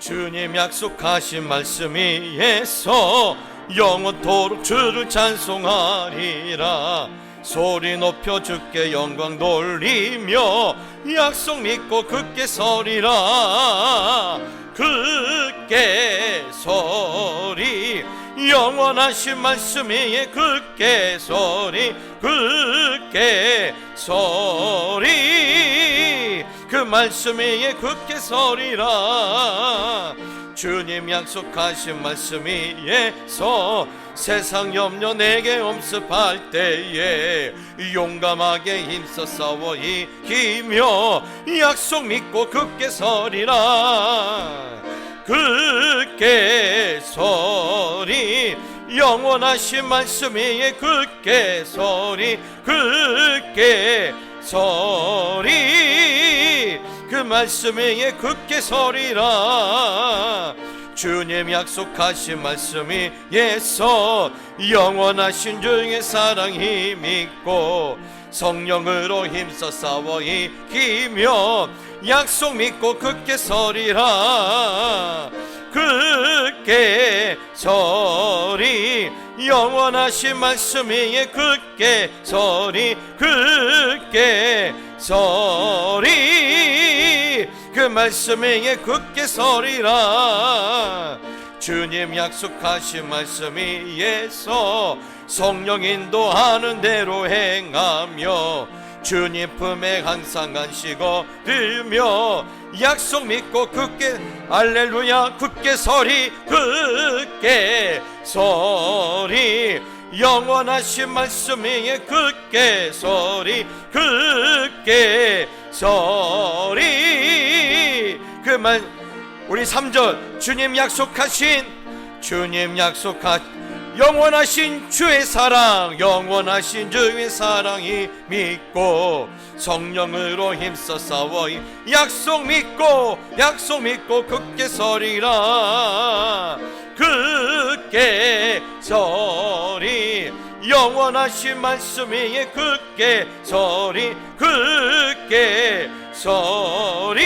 주님 약속하신 말씀 위에서 영원토록 주를 찬송하리라. 소리 높여 주께 영광 돌리며 약속 믿고 굳게 서리라. 굳게 서리, 영원하신 말씀 위에 굳게 서리, 굳게 서리, 그 말씀 위에 굳게 서리라. 주님 약속하신 말씀 위에서 세상 염려 내게 엄습할 때에 용감하게 힘써 싸워 이기며 약속 믿고 굳게 서리라. 굳게 서리, 영원하신 말씀 위에 굳게 서리, 굳게 서리, 그 말씀 위에 굳게 서리라. 주님 약속하신 말씀 위에서 영원하신 주의 사랑 힘있고 성령으로 힘써 싸워 이기며 약속 믿고 굳게 서리라. 굳게 서리, 영원하신 말씀 위에 굳게 서리, 굳게 서리, 그 말씀 위에 굳게 서리라. 주님 약속하신 말씀 위에서 성령 인도하는 대로 행하며 주님 품에 항상 안식 얻으며 약속 믿고 굳게, 할렐루야, 굳게 서리, 굳게 서리, 영원하신 말씀 위에 굳게 서리, 굳게 서리, 그 말, 우리 3절 주님 약속하신 영원하신 주의 사랑, 영원하신 주의 사랑이 믿고 성령으로 힘써 싸워 약속 믿고 굳게 서리라. 굳게 서리, 영원하신 말씀 위에 굳게 서리, 굳게 서리,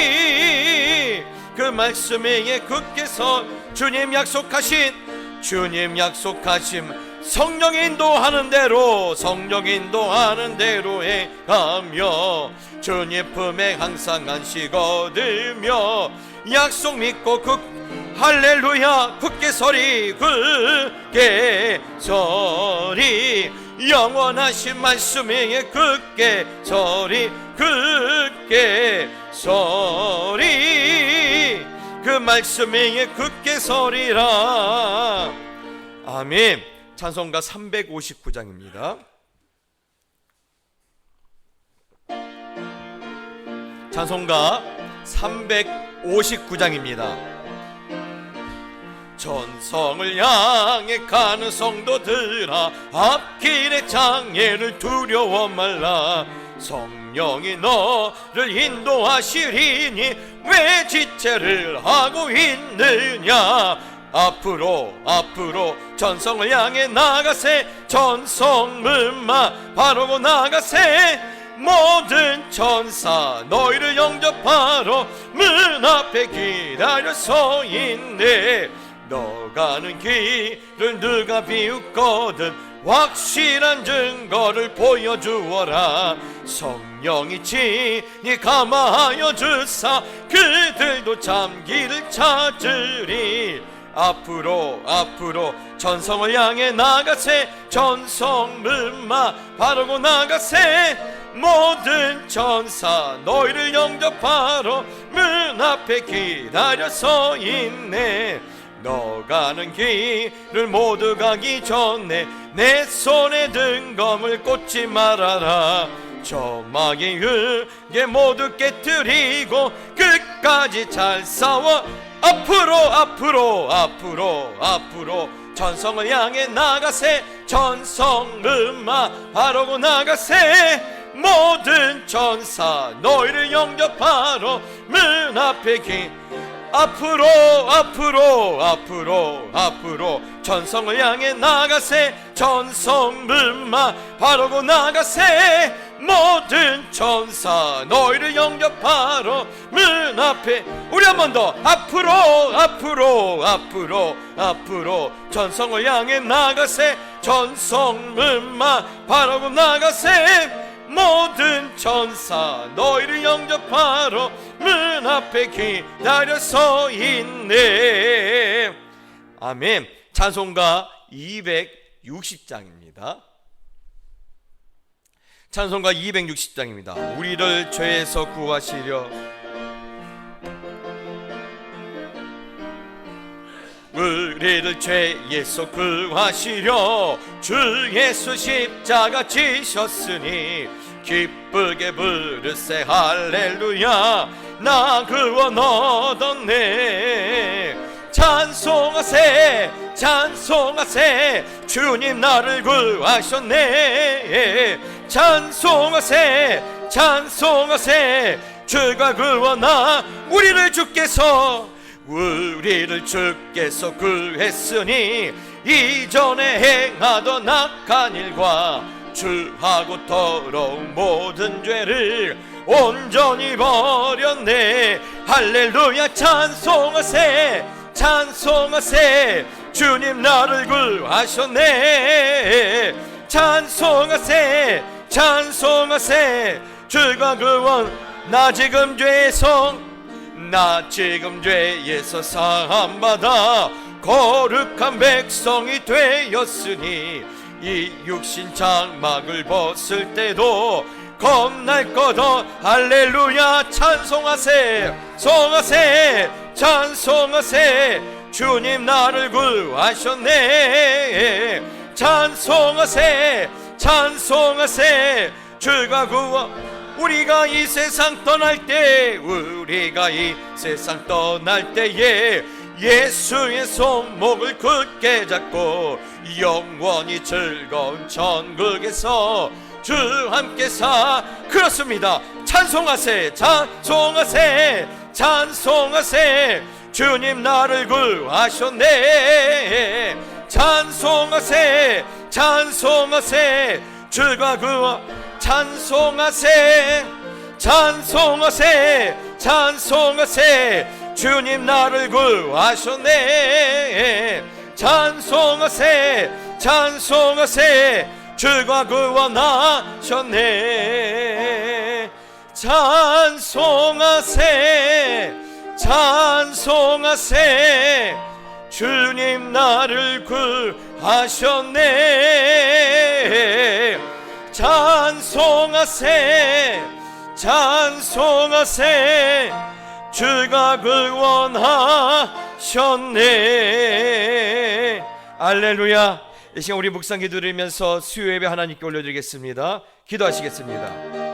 그 말씀 위에 굳게 주님 약속하신 성령 인도하는 대로 행하며 주님 품에 항상 안식 얻으며 약속 믿고 할렐루야, 굳게 서리, 굳게 서리, 영원하신 말씀 위에 굳게 서리, 굳게 서리, 그 말씀 위에 굳게 서리라. 아멘. 찬송가 359장입니다. 찬송가 359장입니다. 전성을 향해 가는 성도들아, 앞길의 장애를 두려워 말라. 성령이 너를 인도하시리니 왜 지체를 하고 있느냐. 앞으로 전성을 향해 나가세. 전성문마 바르고 나가세. 모든 천사 너희를 영접하러 문 앞에 기다려 서 있네. 너 가는 길을 누가 비웃거든 확실한 증거를 보여주어라. 성령이 친히 감화하여 주사 그들도 참 길을 찾으리. 앞으로 전성을 향해 나가세. 전성문마 바르고 나가세. 모든 천사 너희를 영접하러 문 앞에 기다려 서 있네. 너 가는 길을 모두 가기 전에 내 손에 든 검을 꽂지 말아라. 저 마귀에게 모두 깨뜨리고 끝까지 잘 싸워 앞으로 전성을 향해 나가세. 전성문마 바르고 나가세. 모든 천사 너희를 영접하러 문 앞에 앞으로 전성을 향해 나가세. 전성문마 바르고 나가세. 모든 천사 너희를 영접하러 문 앞에 앞에 우리 한 번 더 앞으로 앞으로 앞으로 앞으로 전성을 향해 나가세 전성문만 바라고 나가세 모든 천사 너희를 영접하러 문 앞에 기다려 서 있네. 아멘. 찬송가 260장입니다. 찬송가 260장입니다. 우리를 죄에서 구하시려 우리를 죄에서 구하시려 주 예수 십자가 지셨으니 기쁘게 부르세 할렐루야 나 구원 얻었네. 찬송하세 찬송하세 주님 나를 구하셨네. 찬송하세 찬송하세 주가 구원하 우리를 주께서 구했으니 이전에 행하던 악한 일과 주하고 더러운 모든 죄를 온전히 버렸네. 할렐루야 찬송하세 찬송하세 주님 나를 구하셨네. 찬송하세 찬송하세 주가 구원 나 지금 죄에서 사함받아 거룩한 백성이 되었으니 이 육신 장막을 벗을 때도 겁날 거더 할렐루야 찬송하세 송하세 찬송하세 주님 나를 구하셨네. 찬송하세 찬송하세 주가 구원 우리가 이 세상 떠날 때에 예수의 손목을 굳게 잡고 영원히 즐거운 천국에서 주 함께 그렇습니다. 찬송하세 찬송하세 찬송하세 주님 나를 구하셨네. 찬송하세 찬송하세 주가 구원 찬송하세 찬송하세 찬송하세 주님 나를 구하셨네. 찬송하세 찬송하세 주가 구원하셨네. 찬송하세 찬송하세 주님 나를 구하셨네. 찬송하세 찬송하세 주가 구원하셨네. 할렐루야. 이 시간 우리 묵상 기도 드리면서 수요 예배 하나님께 올려드리겠습니다. 기도하시겠습니다.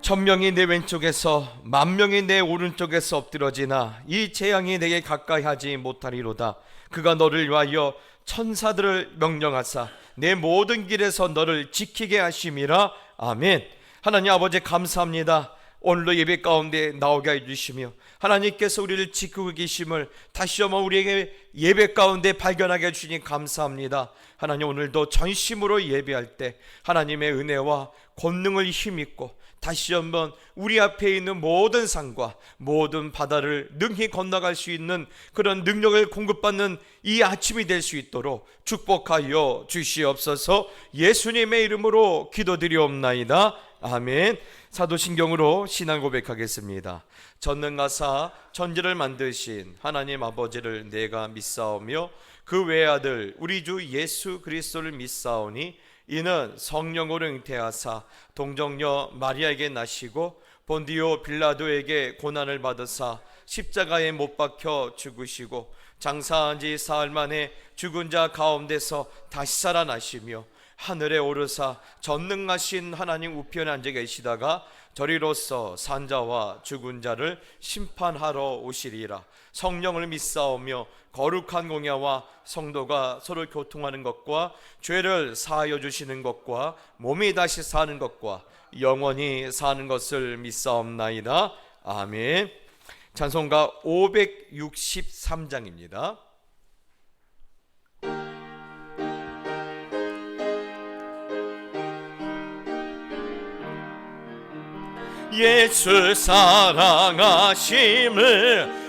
천명이 내 왼쪽에서 만명이 내 오른쪽에서 엎드러지나 이 재앙이 내게 가까이 하지 못하리로다. 그가 너를 위하여 천사들을 명령하사 내 모든 길에서 너를 지키게 하심이라. 아멘. 하나님 아버지 감사합니다. 오늘도 예배 가운데 나오게 해주시며 하나님께서 우리를 지키고 계심을 다시 한번 우리에게 예배 가운데 발견하게 해주시니 감사합니다. 하나님 오늘도 전심으로 예배할 때 하나님의 은혜와 권능을 힘입고 다시 한번 우리 앞에 있는 모든 산과 모든 바다를 능히 건너갈 수 있는 그런 능력을 공급받는 이 아침이 될 수 있도록 축복하여 주시옵소서. 예수님의 이름으로 기도드리옵나이다. 아멘. 사도신경으로 신앙 고백하겠습니다. 전능하사 천지를 만드신 하나님 아버지를 내가 믿사오며 그 외아들 우리 주 예수 그리스도를 믿사오니 이는 성령으로 잉태하사 동정녀 마리아에게 나시고 본디오 빌라도에게 고난을 받으사 십자가에 못 박혀 죽으시고 장사한 지 사흘 만에 죽은 자 가운데서 다시 살아나시며 하늘에 오르사 전능하신 하나님 우편에 앉아 계시다가 저리로서 산자와 죽은 자를 심판하러 오시리라. 성령을 믿사오며 거룩한 공야와 성도가 서로 교통하는 것과 죄를 사하여 주시는 것과 몸이 다시 사는 것과 영원히 사는 것을 믿사옵나이다. 아멘. 찬송가 563장입니다. 예수 사랑하심을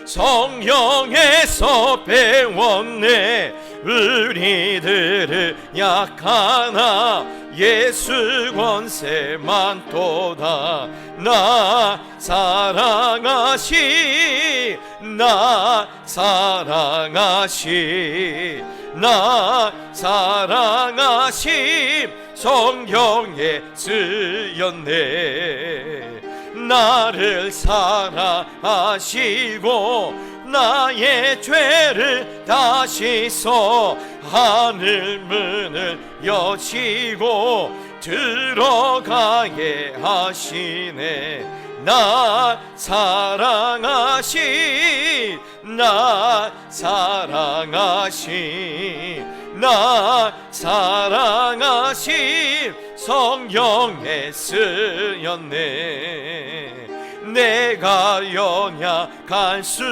성령에서 배웠네. 우리들을 약하나 예수 권세만 도다. 나 사랑하시, 나 사랑하시, 나 사랑하심 성령에 쓰였네. 나를 사랑하시고 나의 죄를 다시서 하늘 문을 여시고 들어가게 하시네. 나 사랑하시, 나 사랑하시, 나 사랑하시 성령에 쓰였네. 내가 연약할수록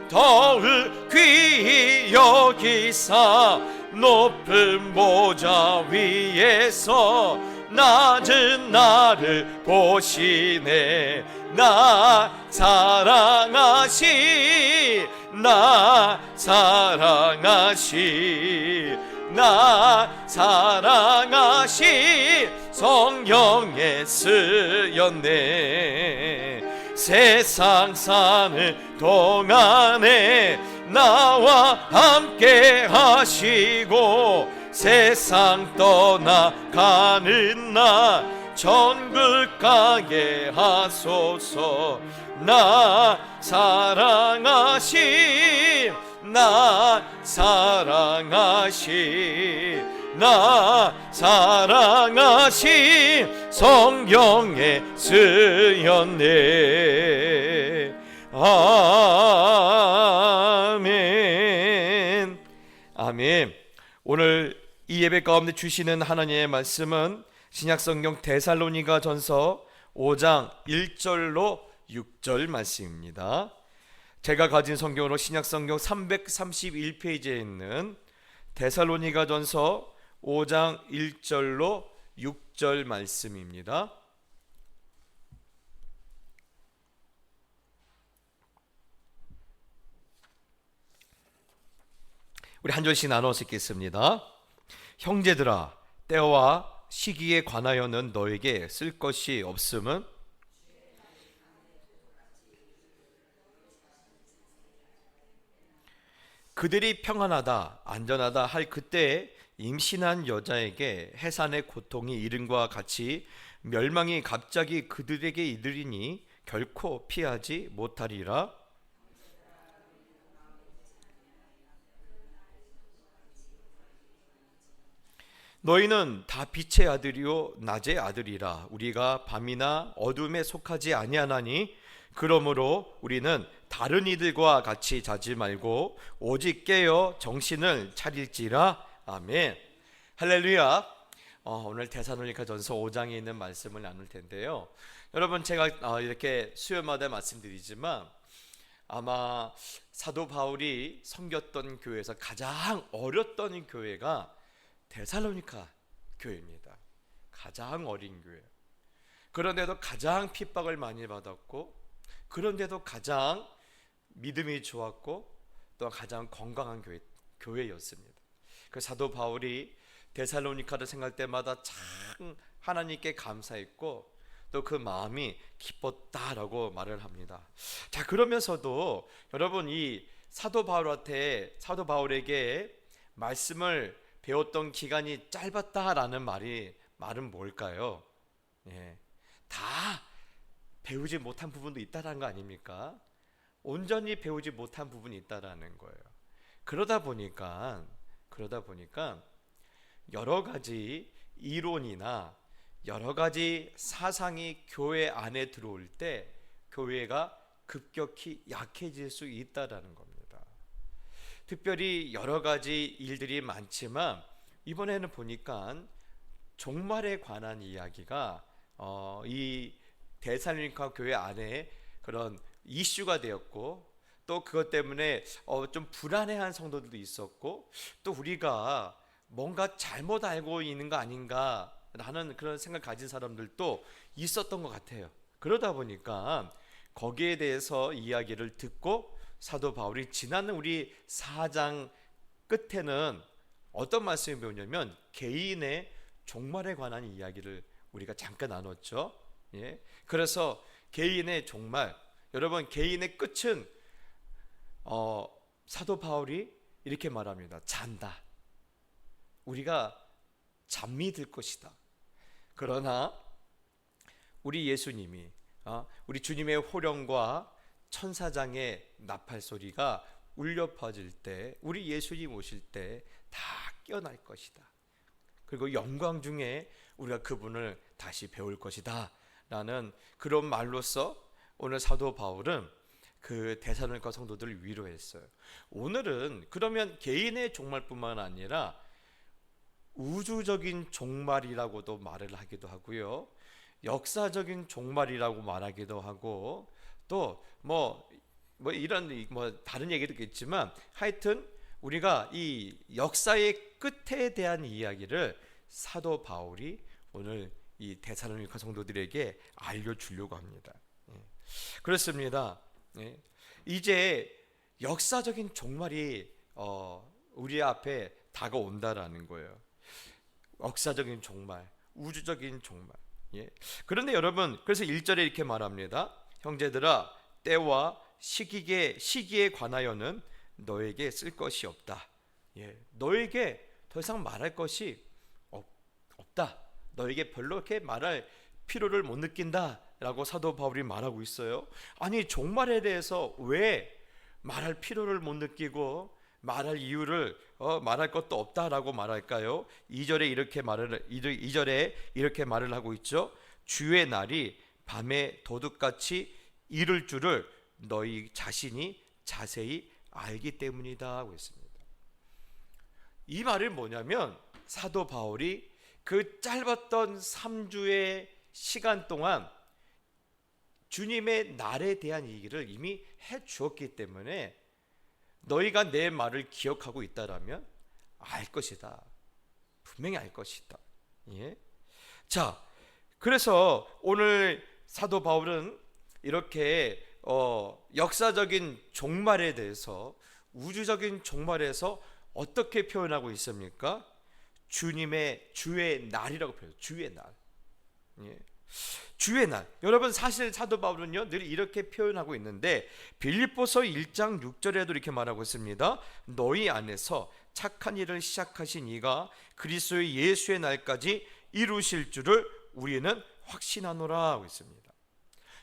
더욱 귀히 여기사 높은 보좌 위에서 낮은 나를 보시네. 나 사랑하시, 나 사랑하시, 나 사랑하시 성령에 쓰였네. 세상 사는 동안에 나와 함께 하시고 세상 떠나가는 나 천국 가게 하소서. 나 사랑하시, 나 사랑하시, 나 사랑하시 성령에 쓰였네. 아멘. 아멘. 오늘 이 예배 가운데 주시는 하나님의 말씀은 신약성경 데살로니가 전서 5장 1절로 6절 말씀입니다. 제가 가진 성경으로 신약성경 331페이지에 있는 데살로니가 전서 5장 1절로 6절 말씀입니다. 우리 한 절씩 나눠서 읽겠습니다. 형제들아, 때와 시기에 관하여는 너에게 쓸 것이 없음은 그들이 평안하다 안전하다 할 그때에 임신한 여자에게 해산의 고통이 이른과 같이 멸망이 갑자기 그들에게 이르리니 결코 피하지 못하리라. 너희는 다 빛의 아들이요 낮의 아들이라. 우리가 밤이나 어둠에 속하지 아니하나니 그러므로 우리는 다른 이들과 같이 자지 말고 오직 깨어 정신을 차릴지라. 아멘. 할렐루야. 오늘 데살로니가 전서 5장에 있는 말씀을 나눌 텐데요. 여러분, 제가 이렇게 수요마다 말씀드리지만 아마 사도 바울이 섬겼던 교회에서 가장 어렸던 교회가 데살로니가 교회입니다. 가장 어린 교회. 그런데도 가장 핍박을 많이 받았고, 그런데도 가장 믿음이 좋았고, 또 가장 건강한 교회였습니다. 그 사도 바울이 데살로니카를 생각할 때마다 참 하나님께 감사했고, 또 그 마음이 기뻤다라고 말을 합니다. 자, 그러면서도 여러분, 이 사도 바울에게 말씀을 배웠던 기간이 짧았다라는 말은 뭘까요? 다 배우지 못한 부분도 있다라는 거 아닙니까? 온전히 배우지 못한 부분이 있다라는 거예요. 그러다 보니까 여러 가지 이론이나 여러 가지 사상이 교회 안에 들어올 때 교회가 급격히 약해질 수 있다라는 겁니다. 특별히 여러 가지 일들이 많지만 이번에는 보니까 종말에 관한 이야기가 이 데살로니가 교회 안에 그런 이슈가 되었고, 또 그것 때문에 좀 불안해한 성도들도 있었고, 또 우리가 뭔가 잘못 알고 있는 거 아닌가 라는 그런 생각 가진 사람들도 있었던 것 같아요. 그러다 보니까 거기에 대해서 이야기를 듣고 사도 바울이 지난 우리 4장 끝에는 어떤 말씀이 배우냐면 개인의 종말에 관한 이야기를 우리가 잠깐 나눴죠. 예. 그래서 개인의 종말, 여러분 개인의 끝은 사도 바울이 이렇게 말합니다. 잔다. 우리가 잠이 들 것이다. 그러나 우리 예수님이 우리 주님의 호령과 천사장의 나팔 소리가 울려 퍼질 때, 우리 예수님 오실 때 다 깨어날 것이다. 그리고 영광 중에 우리가 그분을 다시 배울 것이다 라는 그런 말로서 오늘 사도 바울은 그 데살로니가 성도들을 위로했어요. 오늘은 그러면 개인의 종말뿐만 아니라 우주적인 종말이라고도 말을 하기도 하고요, 역사적인 종말이라고 말하기도 하고, 또 이런 다른 얘기도 있겠지만 하여튼 우리가 이 역사의 끝에 대한 이야기를 사도 바울이 오늘 이 데살로니가 성도들에게 알려주려고 합니다. 그렇습니다. 이제 역사적인 종말이 우리 앞에 다가온다라는 거예요. 역사적인 종말, 우주적인 종말. 그런데 여러분, 그래서 1절에 이렇게 말합니다. 형제들아, 때와 시기에 관하여는 너에게 쓸 것이 없다. 너에게 더 이상 말할 것이 없다. 너에게 별로 이렇게 말할 필요를 못 느낀다 라고 사도 바울이 말하고 있어요. 아니, 종말에 대해서 왜 말할 필요를 못 느끼고 말할 이유를 말할 것도 없다라고 말할까요? 2절에 이렇게 말을 하고 있죠. 주의 날이 밤에 도둑같이 이를 줄을 너희 자신이 자세히 알기 때문이다 하고 있습니다. 이 말은 뭐냐면 사도 바울이 그 짧았던 3주의 시간 동안 주님의 날에 대한 얘기를 이미 해 주었기 때문에 너희가 내 말을 기억하고 있다라면 알 것이다. 분명히 알 것이다. 자, 그래서 오늘 사도 바울은 이렇게 역사적인 종말에 대해서, 우주적인 종말에서 어떻게 표현하고 있습니까? 주의 날이라고 표현해요. 주의 날. 주의 날. 여러분, 사실 사도 바울은요 늘 이렇게 표현하고 있는데 빌립보서 1장 6절에도 이렇게 말하고 있습니다. 너희 안에서 착한 일을 시작하신 이가 그리스도 예수의 날까지 이루실 줄을 우리는 확신하노라 하고 있습니다.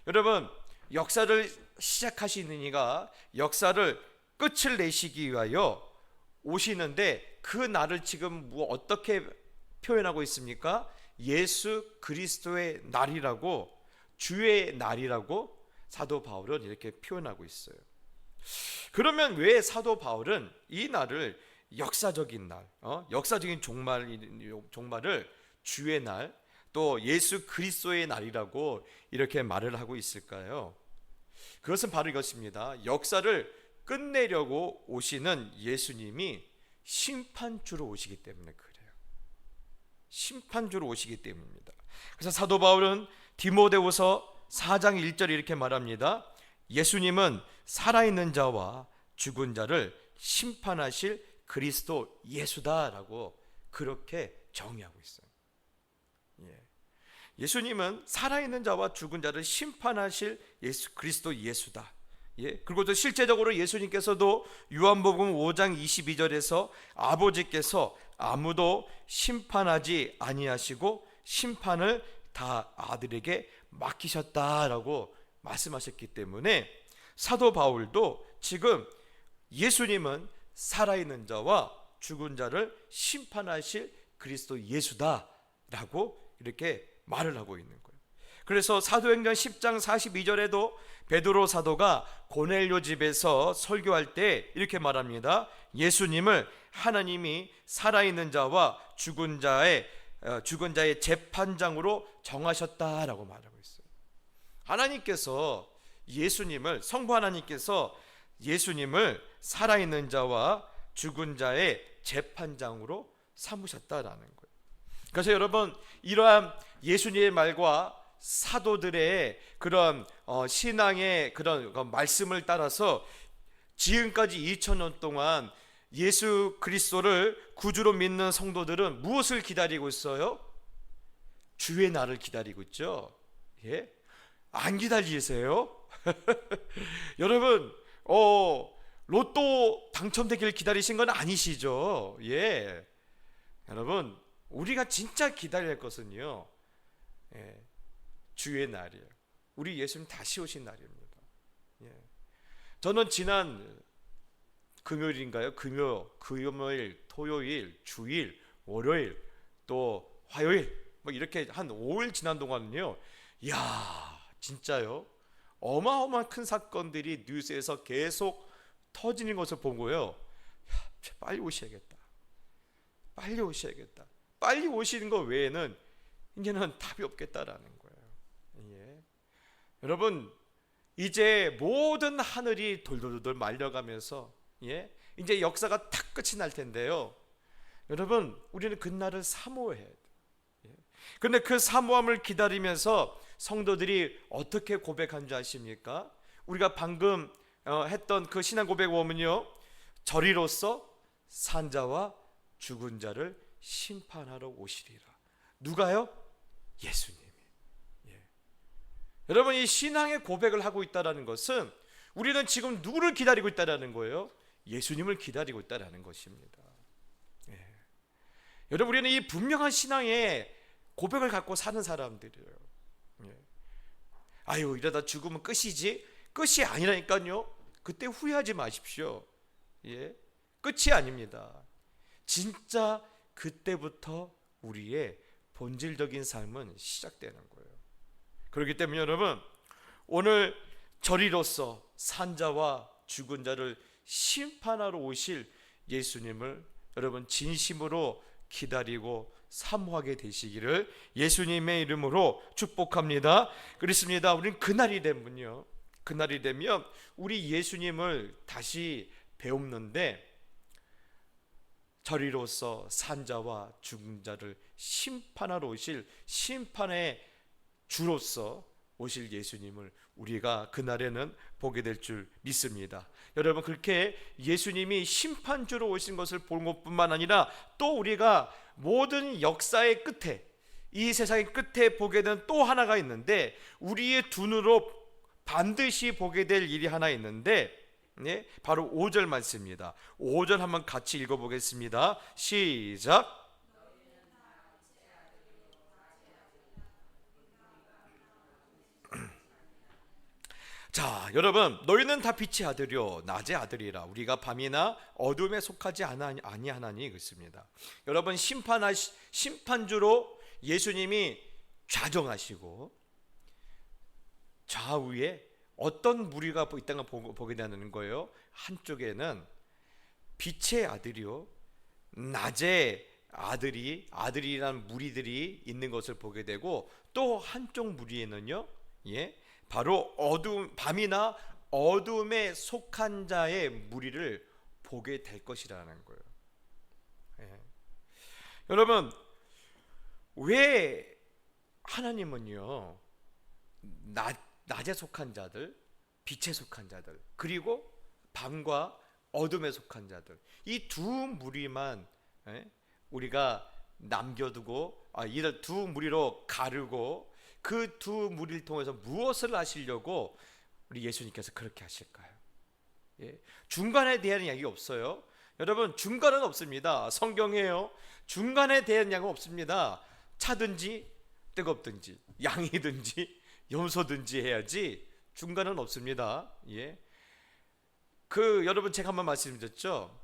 여러분, 역사를 시작하시는 이가 역사를 끝을 내시기 위하여 오시는데 그 날을 지금 어떻게 표현하고 있습니까? 예수 그리스도의 날이라고, 주의 날이라고 사도 바울은 이렇게 표현하고 있어요. 그러면 왜 사도 바울은 이 날을 역사적인 날, 역사적인 종말을 주의 날, 또 예수 그리스도의 날이라고 이렇게 말을 하고 있을까요? 그것은 바로 이것입니다. 역사를 끝내려고 오시는 예수님이 심판주로 오시기 때문에 그래요. 심판주로 오시기 때문입니다. 그래서 사도 바울은 디모데후서 4장 1절에 이렇게 말합니다. 예수님은 살아있는 자와 죽은 자를 심판하실 그리스도 예수다라고 그렇게 정의하고 있어요. 예수님은 살아있는 자와 죽은 자를 심판하실 그리스도 예수다. 그리고 또 실제적으로 예수님께서도 요한복음 5장 22절에서 아버지께서 아무도 심판하지 아니하시고 심판을 다 아들에게 맡기셨다라고 말씀하셨기 때문에 사도 바울도 지금 예수님은 살아있는 자와 죽은 자를 심판하실 그리스도 예수다라고 이렇게 말을 하고 있는 거예요. 그래서 사도행전 10장 42절에도 베드로 사도가 고넬료 집에서 설교할 때 이렇게 말합니다. 예수님을 하나님이 살아있는 자와 죽은 자의 재판장으로 정하셨다라고 말하고 있어요. 하나님께서 성부 하나님께서 예수님을 살아있는 자와 죽은 자의 재판장으로 삼으셨다라는 거예요. 그래서 여러분, 이러한 예수님의 말과 사도들의 그런 신앙의 그런 말씀을 따라서 지금까지 2000년 동안 예수 그리스도를 구주로 믿는 성도들은 무엇을 기다리고 있어요? 주의 날을 기다리고 있죠. 예? 안 기다리세요? 여러분, 로또 당첨되기를 기다리신 건 아니시죠? 예. 여러분, 우리가 진짜 기다려야 할 것은요, 예, 주의 날이에요. 우리 예수님 다시 오신 날입니다. 예. 저는 지난 금요일인가요? 금요일, 토요일, 주일, 월요일, 또 화요일, 뭐 이렇게 한 5일 지난 동안은요, 이야, 진짜요? 어마어마한 큰 사건들이 뉴스에서 계속 터지는 것을 보고요, 빨리 오셔야겠다. 빨리 오셔야겠다. 빨리 오시는 것 외에는 이제는 답이 없겠다라는 거예요. 예. 여러분, 이제 모든 하늘이 돌돌돌 말려가면서, 예, 이제 역사가 탁 끝이 날 텐데요. 여러분, 우리는 그날을 사모해야 돼요. 예. 그런데 그 사모함을 기다리면서 성도들이 어떻게 고백한 줄 아십니까? 우리가 방금 했던 그 신앙 고백 원은요, 저리로서 산자와 죽은 자를 심판하러 오시리라. 누가요? 예수님이. 예. 여러분, 이 신앙의 고백을 하고 있다는 것은 우리는 지금 누구를 기다리고 있다는 거예요? 예수님을 기다리고 있다는 것입니다. 예. 여러분, 우리는 이 분명한 신앙의 고백을 갖고 사는 사람들이에요. 예. 아유, 이러다 죽으면 끝이지. 끝이 아니라니까요. 그때 후회하지 마십시오. 예. 끝이 아닙니다. 진짜 그때부터 우리의 본질적인 삶은 시작되는 거예요. 그렇기 때문에 여러분, 오늘 저리로서 산자와 죽은 자를 심판하러 오실 예수님을 여러분 진심으로 기다리고 사모하게 되시기를 예수님의 이름으로 축복합니다. 그렇습니다. 우리는 그날이 되면요, 그날이 되면 우리 예수님을 다시 배웁는데, 저리로서 산자와 죽은 자를 심판하러 오실 심판의 주로서 오실 예수님을 우리가 그날에는 보게 될 줄 믿습니다. 여러분, 그렇게 예수님이 심판주로 오신 것을 본 것뿐만 아니라 또 우리가 모든 역사의 끝에, 이 세상의 끝에 보게 된 또 하나가 있는데, 우리의 두 눈으로 반드시 보게 될 일이 하나 있는데, 네, 바로 5절 말씀입니다. 5절 한번 같이 읽어보겠습니다. 시작. 자, 여러분, 너희는 다 빛의 아들이요 낮의 아들이라. 우리가 밤이나 어둠에 속하지 아니하나니 그렇습니다. 여러분, 심판주로 예수님이 좌정하시고 좌우에 어떤 무리가 있다는 걸 보게 되는 거예요. 한쪽에는 빛의 아들이요 낮의 아들이라는 무리들이 있는 것을 보게 되고, 또 한쪽 무리에는요, 예, 바로 밤이나 어둠에 속한 자의 무리를 보게 될 것이라는 거예요. 예. 여러분, 왜 하나님은요 낮에 속한 자들, 빛에 속한 자들, 그리고 밤과 어둠에 속한 자들, 이 두 무리만 우리가 남겨두고 이 두 무리로 가르고 그 두 무리를 통해서 무엇을 하시려고 우리 예수님께서 그렇게 하실까요? 예. 중간에 대한 이야기가 없어요. 여러분, 중간은 없습니다. 성경에요, 중간에 대한 이야기가 없습니다. 차든지 뜨겁든지 양이든지 염소든지 해야지 중간은 없습니다. 예. 여러분, 제가 한번 말씀드렸죠.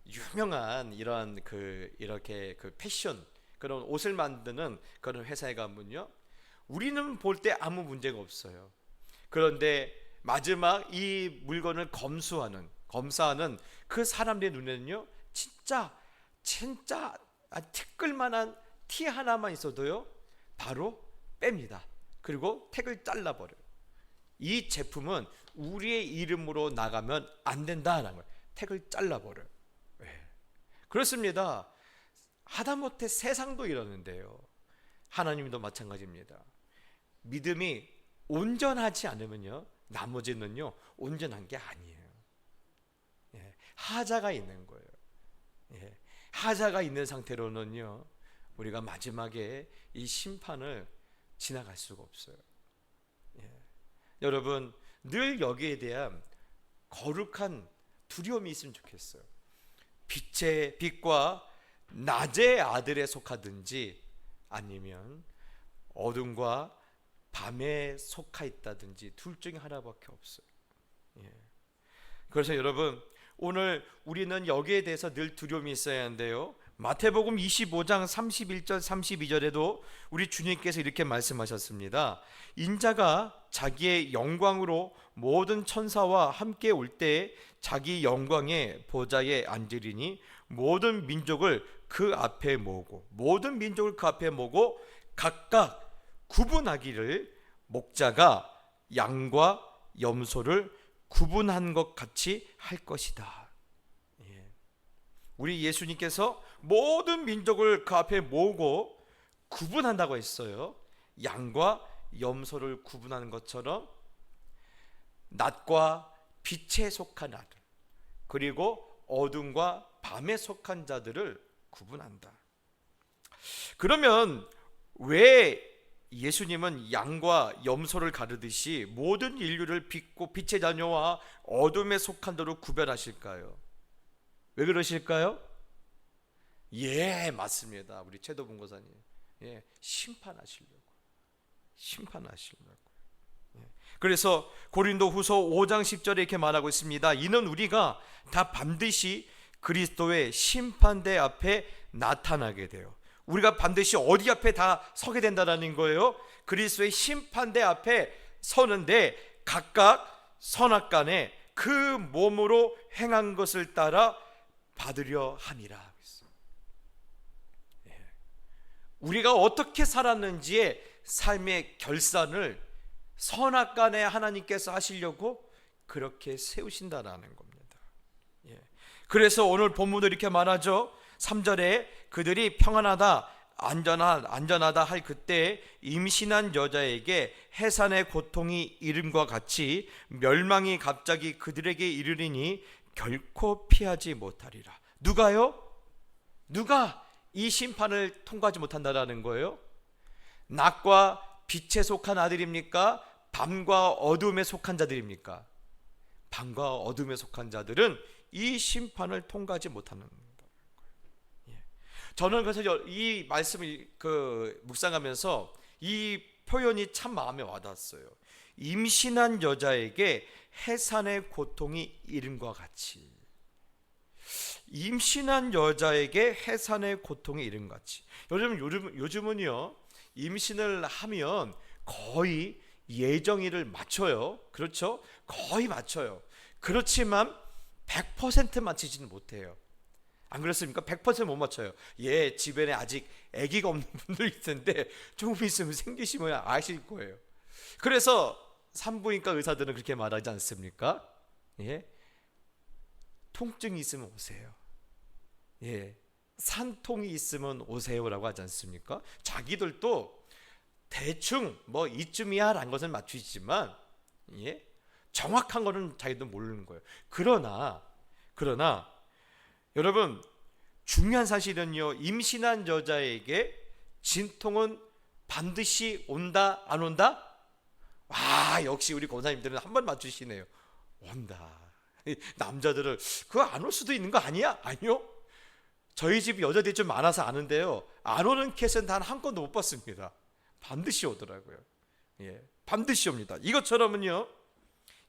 유명한 이렇게 패션, 그런 옷을 만드는 그런 회사에 가면요, 우리는 볼 때 아무 문제가 없어요. 그런데 마지막 이 물건을 검사하는 그 사람들의 눈에는요, 진짜 티끌만한 티 하나만 있어도요, 바로 뺍니다. 그리고 택을 잘라버려요. 이 제품은 우리의 이름으로 나가면 안 된다라는 거예요. 택을 잘라버려요. 네. 그렇습니다. 하다못해 세상도 이러는데요, 하나님도 마찬가지입니다. 믿음이 온전하지 않으면요, 나머지는요 온전한 게 아니에요. 예, 하자가 있는 거예요. 예, 하자가 있는 상태로는요 우리가 마지막에 이 심판을 지나갈 수가 없어요. 예, 여러분 늘 여기에 대한 거룩한 두려움이 있으면 좋겠어요. 빛과 낮의 아들에 속하든지 아니면 어둠과 밤에 속하 있다든지 둘 중에 하나밖에 없어요. 예. 그래서 여러분 오늘 우리는 여기에 대해서 늘 두려움이 있어야 하는데요, 마태복음 25장 31절 32절에도 우리 주님께서 이렇게 말씀하셨습니다. 인자가 자기의 영광으로 모든 천사와 함께 올 때 자기 영광의 보좌에 앉으리니 모든 민족을 그 앞에 모으고 각각 구분하기를 목자가 양과 염소를 구분한 것 같이 할 것이다. 예. 우리 예수님께서 모든 민족을 그 앞에 모으고 구분한다고 했어요. 양과 염소를 구분하는 것처럼 낮과 빛에 속한 아들, 그리고 어둠과 밤에 속한 자들을 구분한다. 그러면 왜 예수님은 양과 염소를 가르듯이 모든 인류를 빛의 자녀와 어둠에 속한 자로 구별하실까요? 왜 그러실까요? 예, 맞습니다. 우리 최도 본고사님, 예, 심판하시려고. 예. 그래서 고린도후서 5장 10절에 이렇게 말하고 있습니다. 이는 우리가 다 반드시 그리스도의 심판대 앞에 나타나게 돼요. 우리가 반드시 어디 앞에 다 서게 된다는 거예요. 그리스도의 심판대 앞에 서는데 각각 선악간에 그 몸으로 행한 것을 따라 받으려 함이라. 우리가 어떻게 살았는지의 삶의 결산을 선악간에 하나님께서 하시려고 그렇게 세우신다라는 겁니다. 예. 그래서 오늘 본문도 이렇게 말하죠. 3절에 그들이 평안하다 안전하다 할 그때 임신한 여자에게 해산의 고통이 이름과 같이 멸망이 갑자기 그들에게 이르리니 결코 피하지 못하리라. 누가요? 누가 이 심판을 통과하지 못한다라는 거예요? 낮과 빛에 속한 아들입니까? 밤과 어둠에 속한 자들입니까? 밤과 어둠에 속한 자들은 이 심판을 통과하지 못하는 거예요. 저는 그래서 이 말씀을 묵상하면서 이 표현이 참 마음에 와닿았어요. 임신한 여자에게 해산의 고통이 이름과 같이. 임신한 여자에게 해산의 고통이 이름 같이. 요즘은요 임신을 하면 거의 예정일을 맞춰요. 그렇죠? 거의 맞춰요. 그렇지만 100% 맞추지는 못해요. 안 그렇습니까? 100%못 맞춰요. 예, 집에 아직 아기가 없는 분들 있을 텐데 조금 있으면 생기시면 아실 거예요. 그래서 산부인과 의사들은 그렇게 말하지 않습니까? 예, 통증이 있으면 오세요. 예, 산통이 있으면 오세요라고 하지 않습니까? 자기들도 대충 뭐 이쯤이야 라는 것을 맞추시지만 예, 정확한 거는 자기도 모르는 거예요. 그러나 여러분 중요한 사실은요, 임신한 여자에게 진통은 반드시 온다 안 온다? 와, 역시 우리 권사님들은 한 번 맞추시네요. 온다. 남자들은 그거 안 올 수도 있는 거 아니야? 아니요. 저희 집 여자들이 좀 많아서 아는데요, 안 오는 케이스는 단 한 건도 못 봤습니다. 반드시 오더라고요. 예, 반드시 옵니다. 이것처럼은요,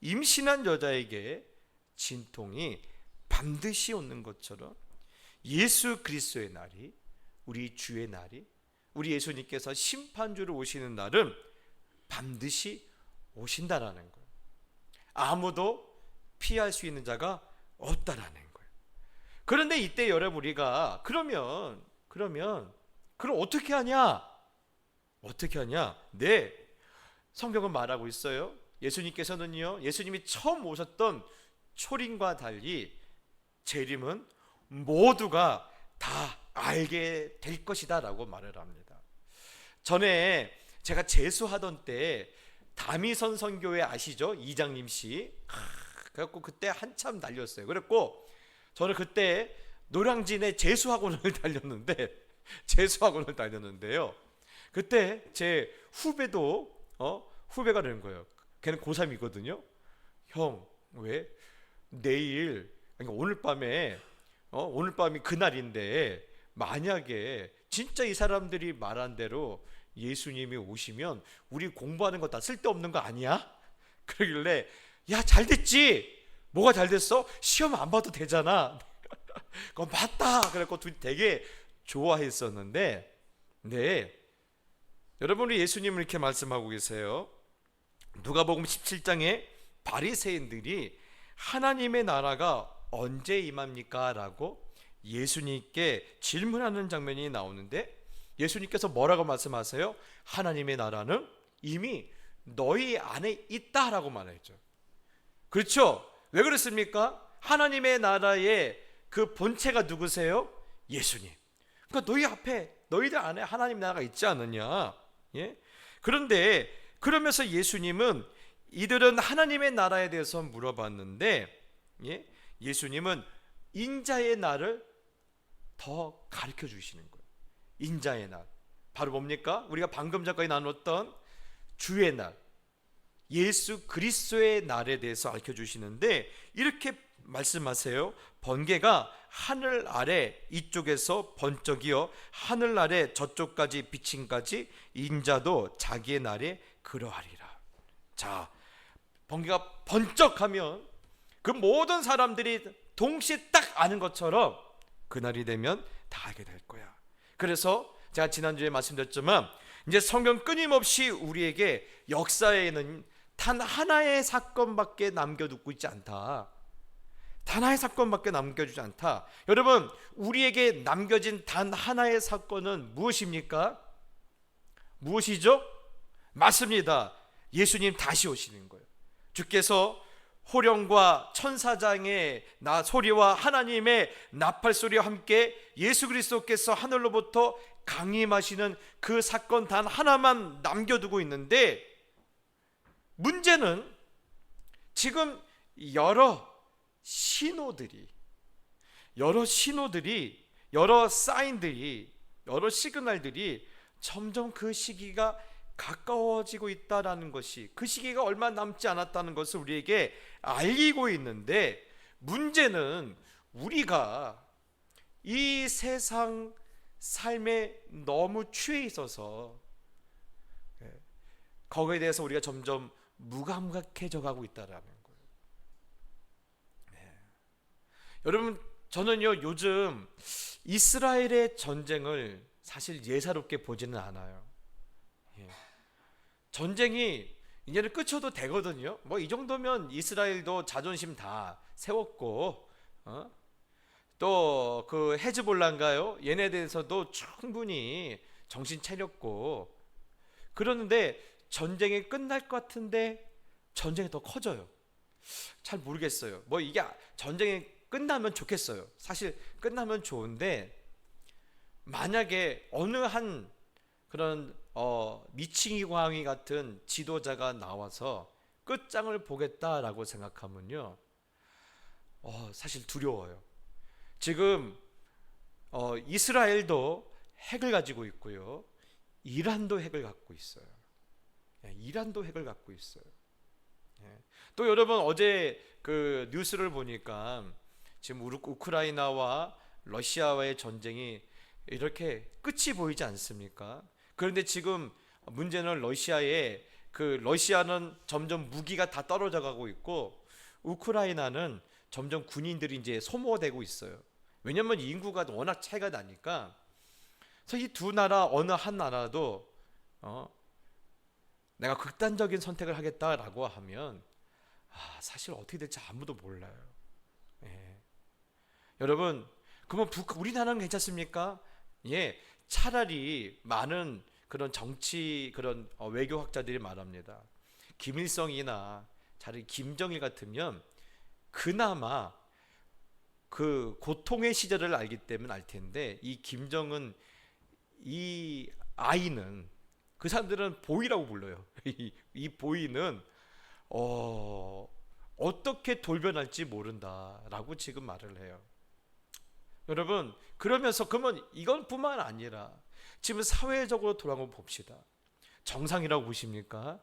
임신한 여자에게 진통이 반드시 오는 것처럼 예수 그리스도의 날이, 우리 주의 날이, 우리 예수님께서 심판주로 오시는 날은 반드시 오신다라는 거예요. 아무도 피할 수 있는 자가 없다라는 거예요. 그런데 이때 여러분, 우리가 그럼 어떻게 하냐? 네, 성경은 말하고 있어요. 예수님께서는요, 예수님이 처음 오셨던 초림과 달리 재림은 모두가 다 알게 될 것이다 라고 말을 합니다. 전에 제가 재수하던 때 다미선 선교회 아시죠? 이장님 씨. 그래갖고 그때 한참 달렸어요. 그랬고 저는 그때 노량진에 재수학원을 달렸는데요. 그때 제 후배도 후배가 되는 거예요. 걔는 고3이거든요. 형, 왜 내일, 그러니까 오늘 밤이 그날인데 만약에 진짜 이 사람들이 말한 대로 예수님이 오시면 우리 공부하는 거 다 쓸데없는 거 아니야? 그러길래 야, 잘 됐지. 뭐가 잘 됐어? 시험 안 봐도 되잖아. 그거 맞다. 그래갖고 둘이 되게 좋아했었는데, 네, 여러분이 예수님을 이렇게 말씀하고 계세요. 누가복음 17장에 바리새인들이 하나님의 나라가 언제 임합니까? 라고 예수님께 질문하는 장면이 나오는데, 예수님께서 뭐라고 말씀하세요? 하나님의 나라는 이미 너희 안에 있다라고 말했죠. 그렇죠? 왜 그랬습니까? 하나님의 나라의 그 본체가 누구세요? 예수님. 그러니까 너희들 안에 하나님 나라가 있지 않느냐? 예? 그런데 그러면서 예수님은 이들은 하나님의 나라에 대해서 물어봤는데, 예? 예수님은 인자의 날을 더 가르쳐 주시는 거예요. 인자의 날, 바로 뭡니까? 우리가 방금 전까지 나눴던 주의 날, 예수 그리스도의 날에 대해서 알려 주시는데, 이렇게 말씀하세요. 번개가 하늘 아래 이쪽에서 번쩍이어 하늘 아래 저쪽까지 비침까지 인자도 자기의 날에 그러하리라. 자, 번개가 번쩍하면 그 모든 사람들이 동시에 딱 아는 것처럼 그날이 되면 다 알게 될 거야. 그래서 제가 지난주에 말씀드렸지만, 이제 성경 끊임없이 우리에게 역사에는 단 하나의 사건밖에 남겨두고 있지 않다. 단 하나의 사건밖에 남겨주지 않다. 여러분, 우리에게 남겨진 단 하나의 사건은 무엇입니까? 무엇이죠? 맞습니다. 예수님 다시 오시는 거예요. 주께서 호령과 천사장의 소리와 하나님의 나팔 소리와 함께 예수 그리스도께서 하늘로부터 강림하시는 그 사건 단 하나만 남겨두고 있는데, 문제는 지금 여러 신호들이, 여러 사인들이, 여러 시그널들이 점점 그 시기가 가까워지고 있다라는 것이, 그 시기가 얼마 남지 않았다는 것을 우리에게 알리고 있는데, 문제는 우리가 이 세상 삶에 너무 취해 있어서 거기에 대해서 우리가 점점 무감각해져 가고 있다라는 거예요. 여러분, 저는요 요즘 이스라엘의 전쟁을 사실 예사롭게 보지는 않아요. 전쟁이 이제는 끝쳐도 되거든요. 뭐 이 정도면 이스라엘도 자존심 다 세웠고, 또 그 헤즈볼라인가요? 얘네 대해서도 충분히 정신 차렸고, 그러는데 전쟁이 끝날 것 같은데 전쟁이 더 커져요. 잘 모르겠어요. 뭐 이게 전쟁이 끝나면 좋겠어요. 사실 끝나면 좋은데, 만약에 어느 한 그런 미칭이 광이 같은 지도자가 나와서 끝장을 보겠다라고 생각하면요, 사실 두려워요. 지금 이스라엘도 핵을 가지고 있고요, 이란도 핵을 갖고 있어요. 이란도 핵을 갖고 있어요. 또 여러분, 어제 그 뉴스를 보니까 지금 우크라이나와 러시아와의 전쟁이 이렇게 끝이 보이지 않습니까? 그런데 지금 문제는 러시아는 점점 무기가 다 떨어져 가고 있고, 우크라이나는 점점 군인들이 이제 소모되고 있어요. 왜냐면 인구가 워낙 차이가 나니까. 그래서 이 두 나라 어느 한 나라도 내가 극단적인 선택을 하겠다라고 하면 사실 어떻게 될지 아무도 몰라요. 여러분, 그러면 우리나라는 괜찮습니까? 차라리 많은 그런 정치, 그런 외교학자들이 말합니다. 김일성이나 차라리 김정일 같으면 그나마 그 고통의 시절을 알기 때문에 알 텐데, 이 김정은 이 아이는 그 사람들은 보이라고 불러요. 이 보이는 어떻게 돌변할지 모른다라고 지금 말을 해요. 여러분, 그러면서 그러면 이건뿐만 아니라 지금 사회적으로 돌아보고 봅시다. 정상이라고 보십니까?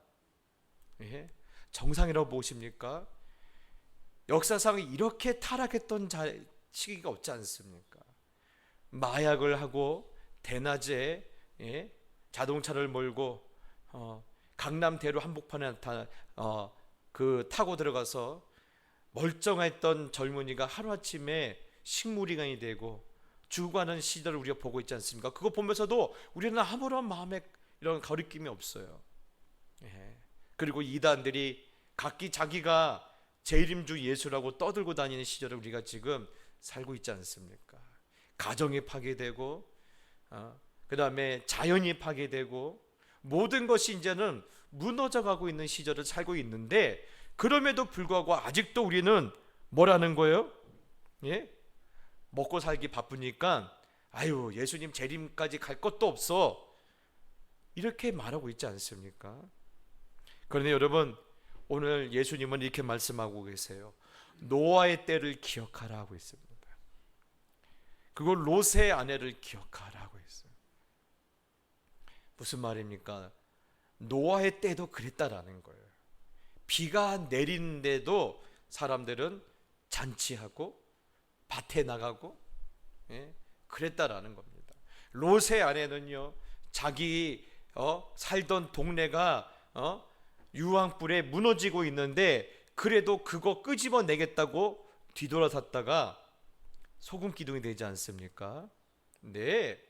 예? 정상이라고 보십니까? 역사상 이렇게 타락했던 시기가 없지 않습니까? 마약을 하고 대낮에 자동차를 몰고 강남대로 한복판에 타고 들어가서 멀쩡했던 젊은이가 하루아침에 식물인간이 되고 죽어가는 시절을 우리가 보고 있지 않습니까? 그거 보면서도 우리는 아무런 마음에 이런 거리낌이 없어요. 그리고 이단들이 각기 자기가 재림주 예수라고 떠들고 다니는 시절을 우리가 지금 살고 있지 않습니까? 가정이 파괴되고 그 다음에 자연이 파괴되고 모든 것이 이제는 무너져가고 있는 시절을 살고 있는데, 그럼에도 불구하고 아직도 우리는 뭐라는 거예요? 먹고 살기 바쁘니까 아유 예수님 재림까지 갈 것도 없어, 이렇게 말하고 있지 않습니까? 그런데 여러분, 오늘 예수님은 이렇게 말씀하고 계세요. 노아의 때를 기억하라 하고 있습니다. 그리고 롯의 아내를 기억하라 하고 있어요. 무슨 말입니까? 노아의 때도 그랬다라는 거예요. 비가 내리는데도 사람들은 잔치하고 밭에 나가고 그랬다라는 겁니다. 롯의 아내는요, 자기 살던 동네가 유황불에 무너지고 있는데 그래도 그거 끄집어내겠다고 뒤돌아섰다가 소금 기둥이 되지 않습니까? 네,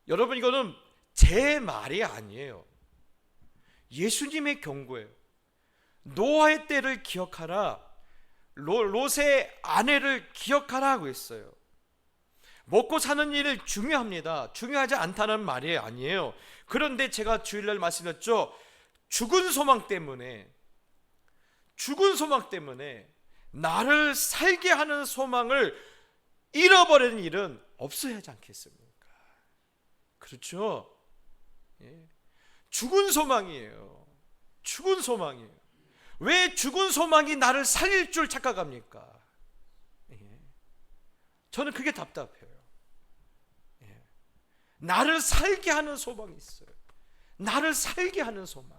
여러분, 이거는 제 말이 아니에요. 예수님의 경고예요. 노아의 때를 기억하라, 롯의 아내를 기억하라 하고 있어요. 먹고 사는 일이 중요합니다. 중요하지 않다는 말이 아니에요. 그런데 제가 주일날 말씀드렸죠. 죽은 소망 때문에 나를 살게 하는 소망을 잃어버리는 일은 없어야 하지 않겠습니까? 그렇죠? 죽은 소망이에요. 죽은 소망이에요. 왜 죽은 소망이 나를 살릴 줄 착각합니까? 저는 그게 답답해요. 나를 살게 하는 소망이 있어요. 나를 살게 하는 소망.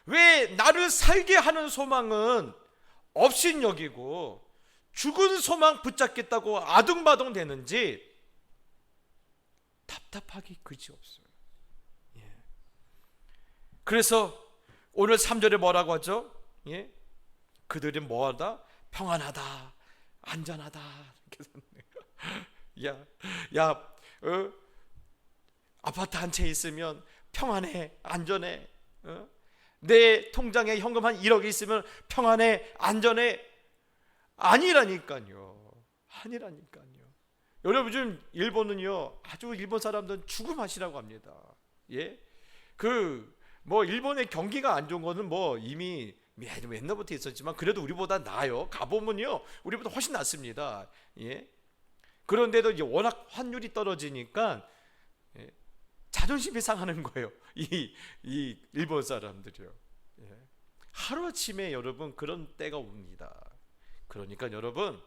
왜 나를 살게 하는 소망은 업신여기고 죽은 소망 붙잡겠다고 아둥바둥 되는지 답답하기 그지없어요. 그래서 오늘 3절에 뭐라고 하죠? 그들이 뭐하다? 평안하다, 안전하다. 아파트 한 채 있으면 평안해, 안전해. 내 통장에 현금 한 1억이 있으면 평안해, 안전해. 아니라니까요. 여러분, 요즘 일본은요, 아주 일본 사람들은 죽음하시라고 합니다. 일본의 경기가 안 좋은 거는 이미 옛날부터 있었지만 그래도 우리보다 나아요. 가보면요, 우리보다 훨씬 낫습니다. 그런데도 이제 워낙 환율이 떨어지니까 자존심이 상하는 거예요. 이 일본 사람들이요. 하루아침에 여러분 그런 때가 옵니다. 그러니까 여러분,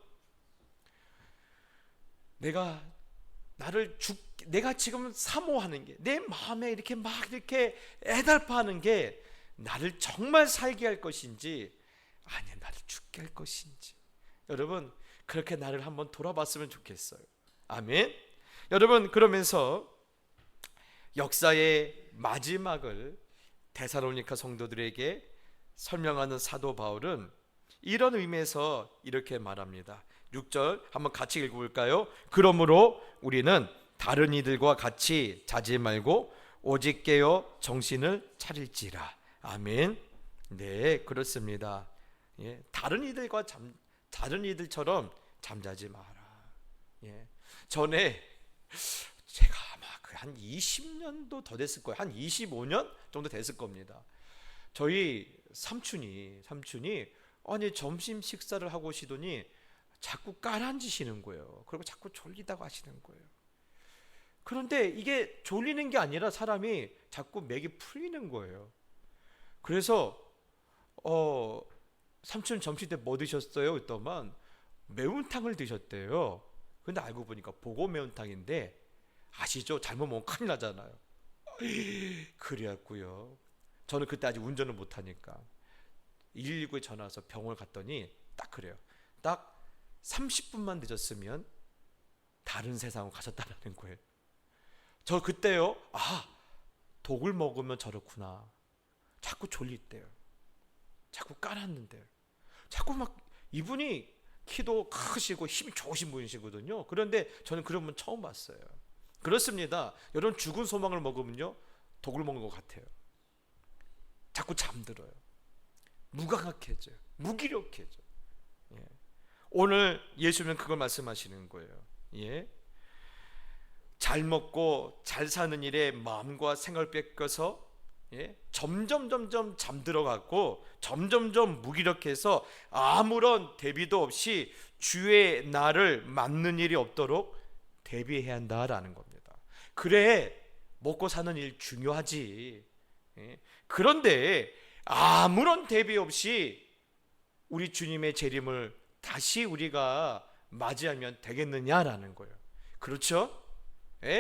내가 지금 사모하는 게, 내 마음에 이렇게 애달파하는 게 나를 정말 살게 할 것인지, 아니 나를 죽게 할 것인지, 여러분 그렇게 나를 한번 돌아봤으면 좋겠어요. 아멘. 여러분, 그러면서 역사의 마지막을 데살로니가 성도들에게 설명하는 사도 바울은 이런 의미에서 이렇게 말합니다. 6절 한번 같이 읽어볼까요? 그러므로 우리는 다른 이들과 같이 자지 말고 오직 깨어 정신을 차릴지라. 아멘. 네, 그렇습니다. 다른 이들처럼 잠자지 마라. 전에 제가 아마 한 20년도 더 됐을 거예요. 한 25년 정도 됐을 겁니다. 저희 삼촌이 아니 점심 식사를 하고 오시더니 자꾸 깔아앉으시는 거예요. 그리고 자꾸 졸리다고 하시는 거예요. 그런데 이게 졸리는 게 아니라 사람이 자꾸 맥이 풀리는 거예요. 그래서 삼촌 점심 때 뭐 드셨어요? 그랬더만 매운탕을 드셨대요. 근데 알고 보니까 보고 매운탕인데, 아시죠? 잘못 먹으면 큰일 나잖아요. 그래갖고요, 저는 그때 아직 운전을 못하니까 119에 전화 와서 병원을 갔더니 딱 그래요. 딱 30분만 늦었으면 다른 세상으로 가셨다는 거예요. 저 그때요, 독을 먹으면 저렇구나. 자꾸 졸릴 때요, 자꾸 깔았는데요, 자꾸 막, 이분이 키도 크시고 힘이 좋으신 분이시거든요. 그런데 저는 그런 분 처음 봤어요. 그렇습니다. 여러분, 죽은 소망을 먹으면요 독을 먹는 것 같아요. 자꾸 잠들어요. 무감각해져요. 무기력해져요. 예. 오늘 예수님은 그걸 말씀하시는 거예요. 예. 잘 먹고 잘 사는 일에 마음과 생각을 뺏겨서 점점 잠들어갔고 점점 무기력해서 아무런 대비도 없이 주의 날을 맞는 일이 없도록 대비해야 한다라는 겁니다. 그래, 먹고 사는 일 중요하지. 그런데 아무런 대비 없이 우리 주님의 재림을 다시 우리가 맞이하면 되겠느냐라는 거예요. 그렇죠?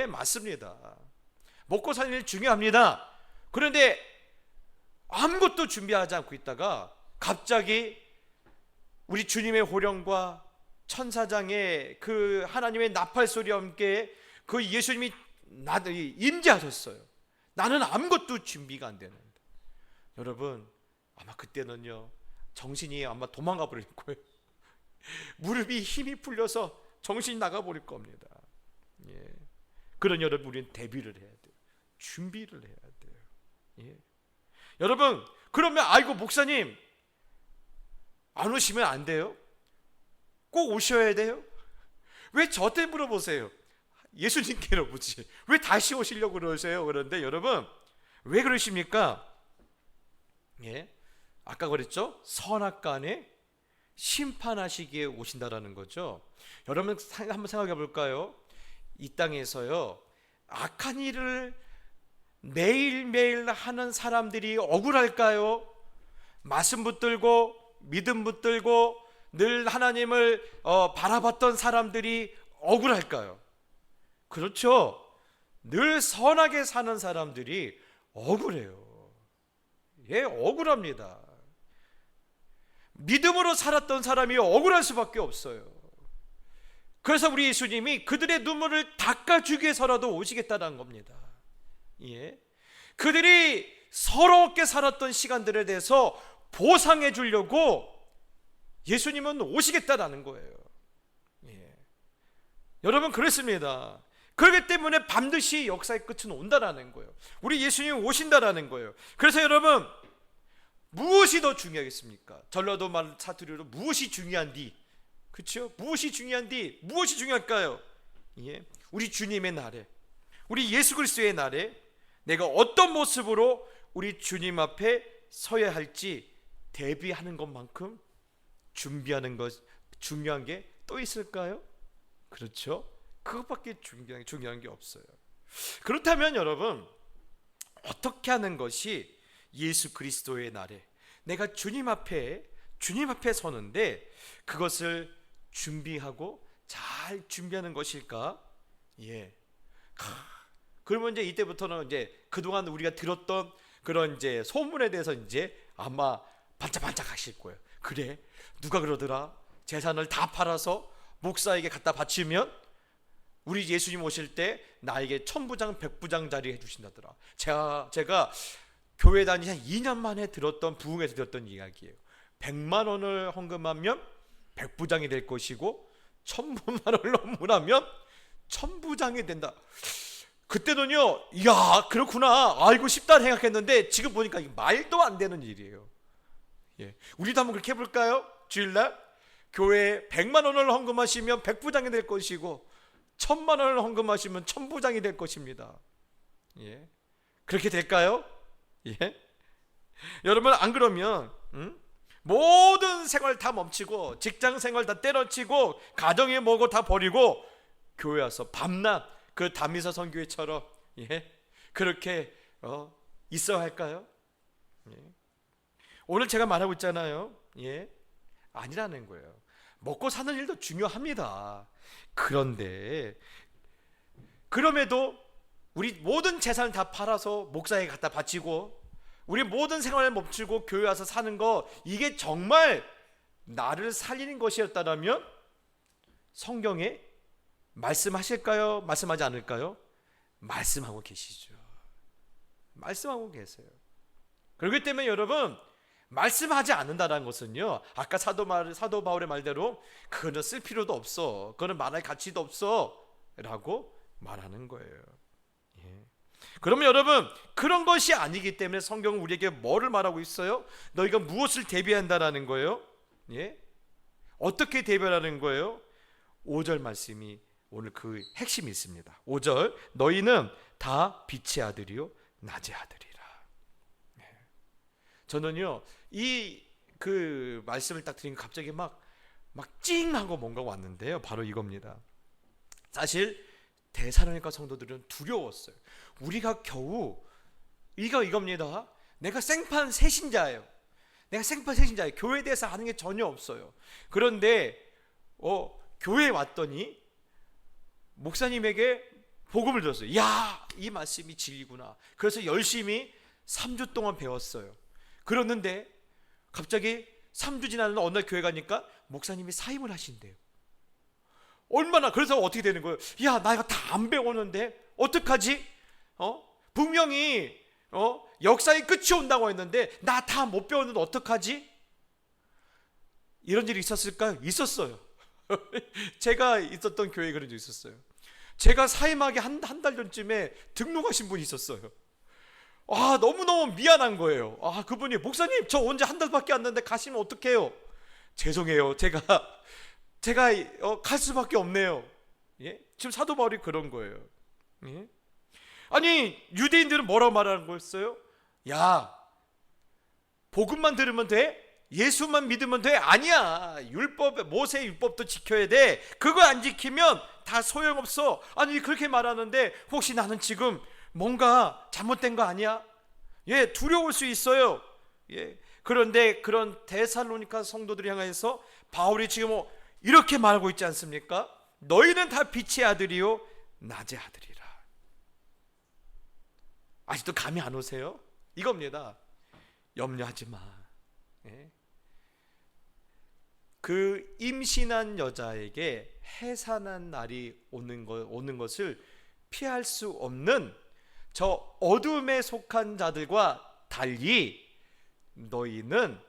맞습니다. 먹고 사는 일 중요합니다. 그런데 아무것도 준비하지 않고 있다가 갑자기 우리 주님의 호령과 천사장의 그 하나님의 나팔 소리와 함께 그 예수님이 임재하셨어요. 나는 아무것도 준비가 안 되는데, 여러분, 아마 그때는요 정신이 아마 도망가 버릴 거예요. 무릎이 힘이 풀려서 정신이 나가 버릴 겁니다. 그런 여러분, 우리는 대비를 해야 돼요. 준비를 해야 돼요. 여러분, 그러면 아이고 목사님 안 오시면 안 돼요? 꼭 오셔야 돼요? 왜 저한테 물어보세요? 예수님께로 묻지 왜 다시 오시려고 그러세요? 그런데 여러분, 왜 그러십니까? 아까 그랬죠? 선악간에 심판하시기에 오신다라는 거죠. 여러분 한번 생각해 볼까요? 이 땅에서요 악한 일을 매일매일 하는 사람들이 억울할까요? 말씀 붙들고 믿음 붙들고 늘 하나님을 바라봤던 사람들이 억울할까요? 그렇죠. 늘 선하게 사는 사람들이 억울해요. 억울합니다. 믿음으로 살았던 사람이 억울할 수밖에 없어요. 그래서 우리 예수님이 그들의 눈물을 닦아주기 위해서라도 오시겠다는 겁니다. 그들이 서럽게 살았던 시간들에 대해서 보상해 주려고 예수님은 오시겠다라는 거예요. 여러분, 그렇습니다. 그렇기 때문에 반드시 역사의 끝은 온다라는 거예요. 우리 예수님이 오신다라는 거예요. 그래서 여러분, 무엇이 더 중요하겠습니까? 전라도 말 사투리로 무엇이 중요한디? 그렇죠? 무엇이 중요한디? 무엇이 중요할까요? 우리 주님의 날에, 우리 예수 그리스도의 날에 내가 어떤 모습으로 우리 주님 앞에 서야 할지 대비하는 것만큼 준비하는 것 중요한 게 또 있을까요? 그렇죠? 그것밖에 중요한 게 없어요. 그렇다면 여러분, 어떻게 하는 것이 예수 그리스도의 날에 내가 주님 앞에 서는데 그것을 준비하고 잘 준비하는 것일까? 그러면 이제 이때부터는 이제 그동안 우리가 들었던 그런 이제 소문에 대해서 이제 아마 반짝반짝 하실 거예요. 그래, 누가 그러더라? 재산을 다 팔아서 목사에게 갖다 바치면 우리 예수님 오실 때 나에게 1000부장 100부장짜리 해주신다더라. 제가 교회 다니 한 2년 만에 들었던, 부흥에서 들었던 이야기예요. 100만 원을 헌금하면 100부장이 될 것이고 1000만 원을 헌금하면 1000부장이 된다. 그때는요, 이야, 그렇구나, 알고 싶다 생각했는데 지금 보니까 이게 말도 안 되는 일이에요. 우리도 한번 그렇게 해볼까요? 주일날 교회에 100만 원을 헌금하시면 100부장이 될 것이고 1000만 원을 헌금하시면 1000부장이 될 것입니다. 그렇게 될까요? 여러분, 안 그러면 모든 생활 다 멈추고 직장 생활 다 때려치고 가정에 뭐고 다 버리고 교회 와서 밤낮 그 다미서 선교회처럼 그렇게 있어야 할까요? 오늘 제가 말하고 있잖아요. 아니라는 거예요. 먹고 사는 일도 중요합니다. 그런데 그럼에도 우리 모든 재산을 다 팔아서 목사에게 갖다 바치고 우리 모든 생활을 멈추고 교회 와서 사는 거, 이게 정말 나를 살리는 것이었다면 성경에 말씀하실까요? 말씀하지 않을까요? 말씀하고 계시죠. 말씀하고 계세요. 그렇기 때문에 여러분, 말씀하지 않는다는 것은요, 아까 사도 바울의 말대로 그거는 쓸 필요도 없어, 그거는 말할 가치도 없어 라고 말하는 거예요. 그러면 여러분, 그런 것이 아니기 때문에 성경은 우리에게 뭐를 말하고 있어요? 너희가 무엇을 대비한다라는 거예요? 어떻게 대비하라는 거예요? 5절 말씀이 오늘 그 핵심이 있습니다. 5절, 너희는 다 빛의 아들이요 낮의 아들이라. 저는요, 이 그 말씀을 딱 드리니까 갑자기 막 찡하고 뭔가 왔는데요, 바로 이겁니다. 사실 데살로니가 성도들은 두려웠어요. 우리가 겨우 이겁니다. 내가 생판 새신자예요. 교회에 대해서 아는 게 전혀 없어요. 그런데 교회에 왔더니 목사님에게 복음을 들었어요. 야, 이 말씀이 진리구나. 그래서 열심히 3주 동안 배웠어요. 그러는데 갑자기 3주 지나는 어느 날 교회 가니까 목사님이 사임을 하신대요. 얼마나, 그래서 어떻게 되는 거예요? 야, 나 이거 다 안 배웠는데 어떡하지? 분명히 역사의 끝이 온다고 했는데 나 다 못 배웠는데 어떡하지? 이런 일이 있었을까요? 있었어요. 제가 있었던 교회에 그런 일이 있었어요. 제가 사임하기 한 달 전쯤에 등록하신 분이 있었어요. 너무너무 미안한 거예요. 그분이, 목사님, 저 온 지 한 달밖에 안 됐는데 가시면 어떡해요? 죄송해요. 제가 갈 수밖에 없네요. 지금 사도 바울이 그런 거예요. 아니, 유대인들은 뭐라고 말하는 거였어요? 야, 복음만 들으면 돼? 예수만 믿으면 돼? 아니야. 모세 율법도 지켜야 돼. 그거 안 지키면 다 소용없어. 아니, 그렇게 말하는데 혹시 나는 지금 뭔가 잘못된 거 아니야? 두려울 수 있어요. 그런데 그런 데살로니가 성도들을 향해서 바울이 지금 이렇게 말하고 있지 않습니까? 너희는 다 빛의 아들이요 낮의 아들이라. 아직도 감이 안 오세요? 이겁니다. 염려하지 마. 그 임신한 여자에게 해산한 날이 오는 것을 피할 수 없는 저 어둠에 속한 자들과 달리 너희는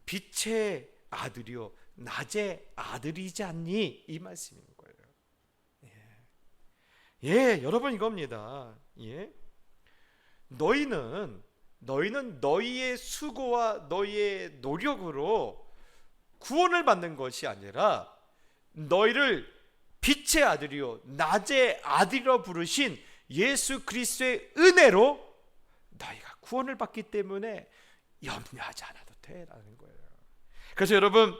빛의 아들이요 낮의 아들이지 않니? 이 말씀인 거예요. 여러분, 이겁니다. 너희는 너희의 수고와 너희의 노력으로 구원을 받는 것이 아니라 너희를 빛의 아들이요 낮의 아들이라 부르신 예수 그리스도의 은혜로 너희가 구원을 받기 때문에 염려하지 않아도 돼라는 거예요. 그래서 여러분,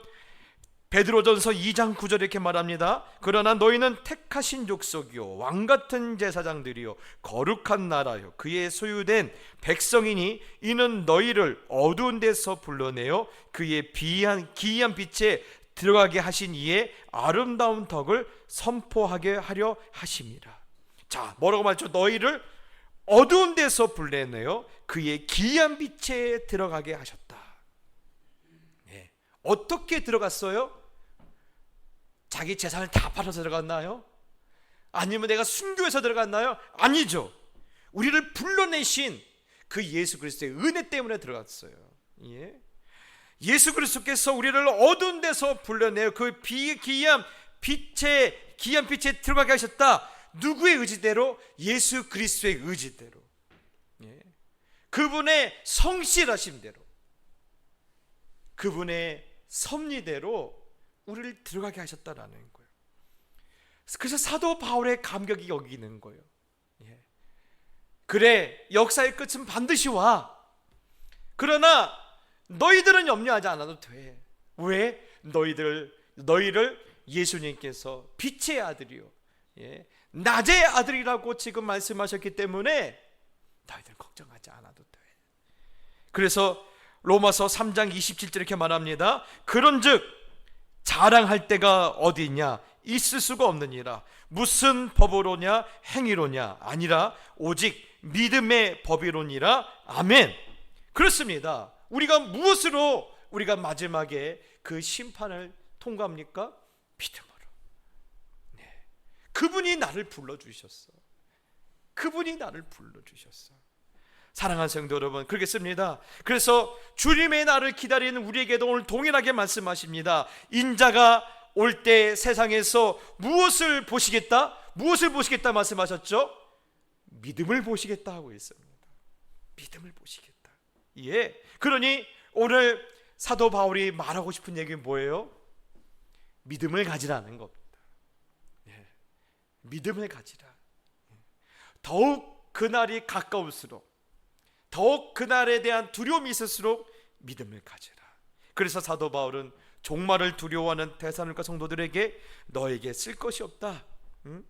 베드로전서 2장 9절에 이렇게 말합니다. 그러나 너희는 택하신 족속이요 왕같은 제사장들이요 거룩한 나라요 그의 소유된 백성이니 이는 너희를 어두운 데서 불러내어 그의 기이한 빛에 들어가게 하신 이의 아름다운 덕을 선포하게 하려 하심이라. 자, 뭐라고 말했죠? 너희를 어두운 데서 불러내어 그의 기이한 빛에 들어가게 하셨다. 어떻게 들어갔어요? 자기 재산을 다 팔아서 들어갔나요? 아니면 내가 순교해서 들어갔나요? 아니죠. 우리를 불러내신 그 예수 그리스도의 은혜 때문에 들어갔어요. 예수 그리스도께서 우리를 어두운 데서 불러내어 그 기이한 빛에 들어가게 하셨다. 누구의 의지대로? 예수 그리스도의 의지대로, 그분의 성실하심대로, 그분의 섭리대로 우리를 들어가게 하셨다라는 거예요. 그래서 사도 바울의 감격이 여기 있는 거예요. 그래, 역사의 끝은 반드시 와. 그러나 너희들은 염려하지 않아도 돼. 왜? 너희를 예수님께서 빛의 아들이요 낮의 아들이라고 지금 말씀하셨기 때문에 너희들 걱정하지 않아도 돼. 그래서 로마서 3장 27절 이렇게 말합니다. 그런즉 자랑할 때가 어디 있냐? 있을 수가 없느니라. 무슨 법으로냐? 행위로냐? 아니라 오직 믿음의 법이로니라. 아멘. 그렇습니다. 우리가 무엇으로 우리가 마지막에 그 심판을 통과합니까? 믿음으로. 네. 그분이 나를 불러주셨어. 그분이 나를 불러주셨어. 사랑하는 성도 여러분, 그렇겠습니다. 그래서 주님의 날을 기다리는 우리에게도 오늘 동일하게 말씀하십니다. 인자가 올 때 세상에서 무엇을 보시겠다? 무엇을 보시겠다 말씀하셨죠? 믿음을 보시겠다 하고 있습니다. 믿음을 보시겠다. 예. 그러니 오늘 사도 바울이 말하고 싶은 얘기는 뭐예요? 믿음을 가지라는 겁니다. 예. 믿음을 가지라. 더욱 그날이 가까울수록, 더욱 그날에 대한 두려움이 있을수록 믿음을 가지라. 그래서 사도 바울은 종말을 두려워하는 데살로니가 성도들에게 너에게 쓸 것이 없다.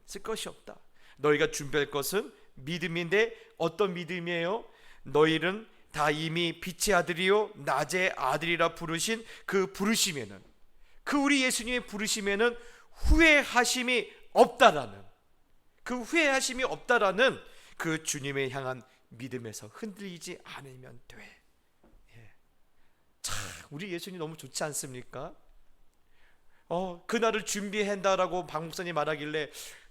쓸 것이 없다. 너희가 준비할 것은 믿음인데 어떤 믿음이에요? 너희는 다 이미 빛의 아들이요 낮의 아들이라 부르신 그 부르심에는, 그 우리 예수님의 부르심에는 후회하심이 없다라는, 그 후회하심이 없다라는 그 주님을 향한 믿음에서 흔들리지 않으면 돼. 참, 우리 예수님 너무 좋지 않습니까? 그날을 준비한다라고 박 목사님 말하길래,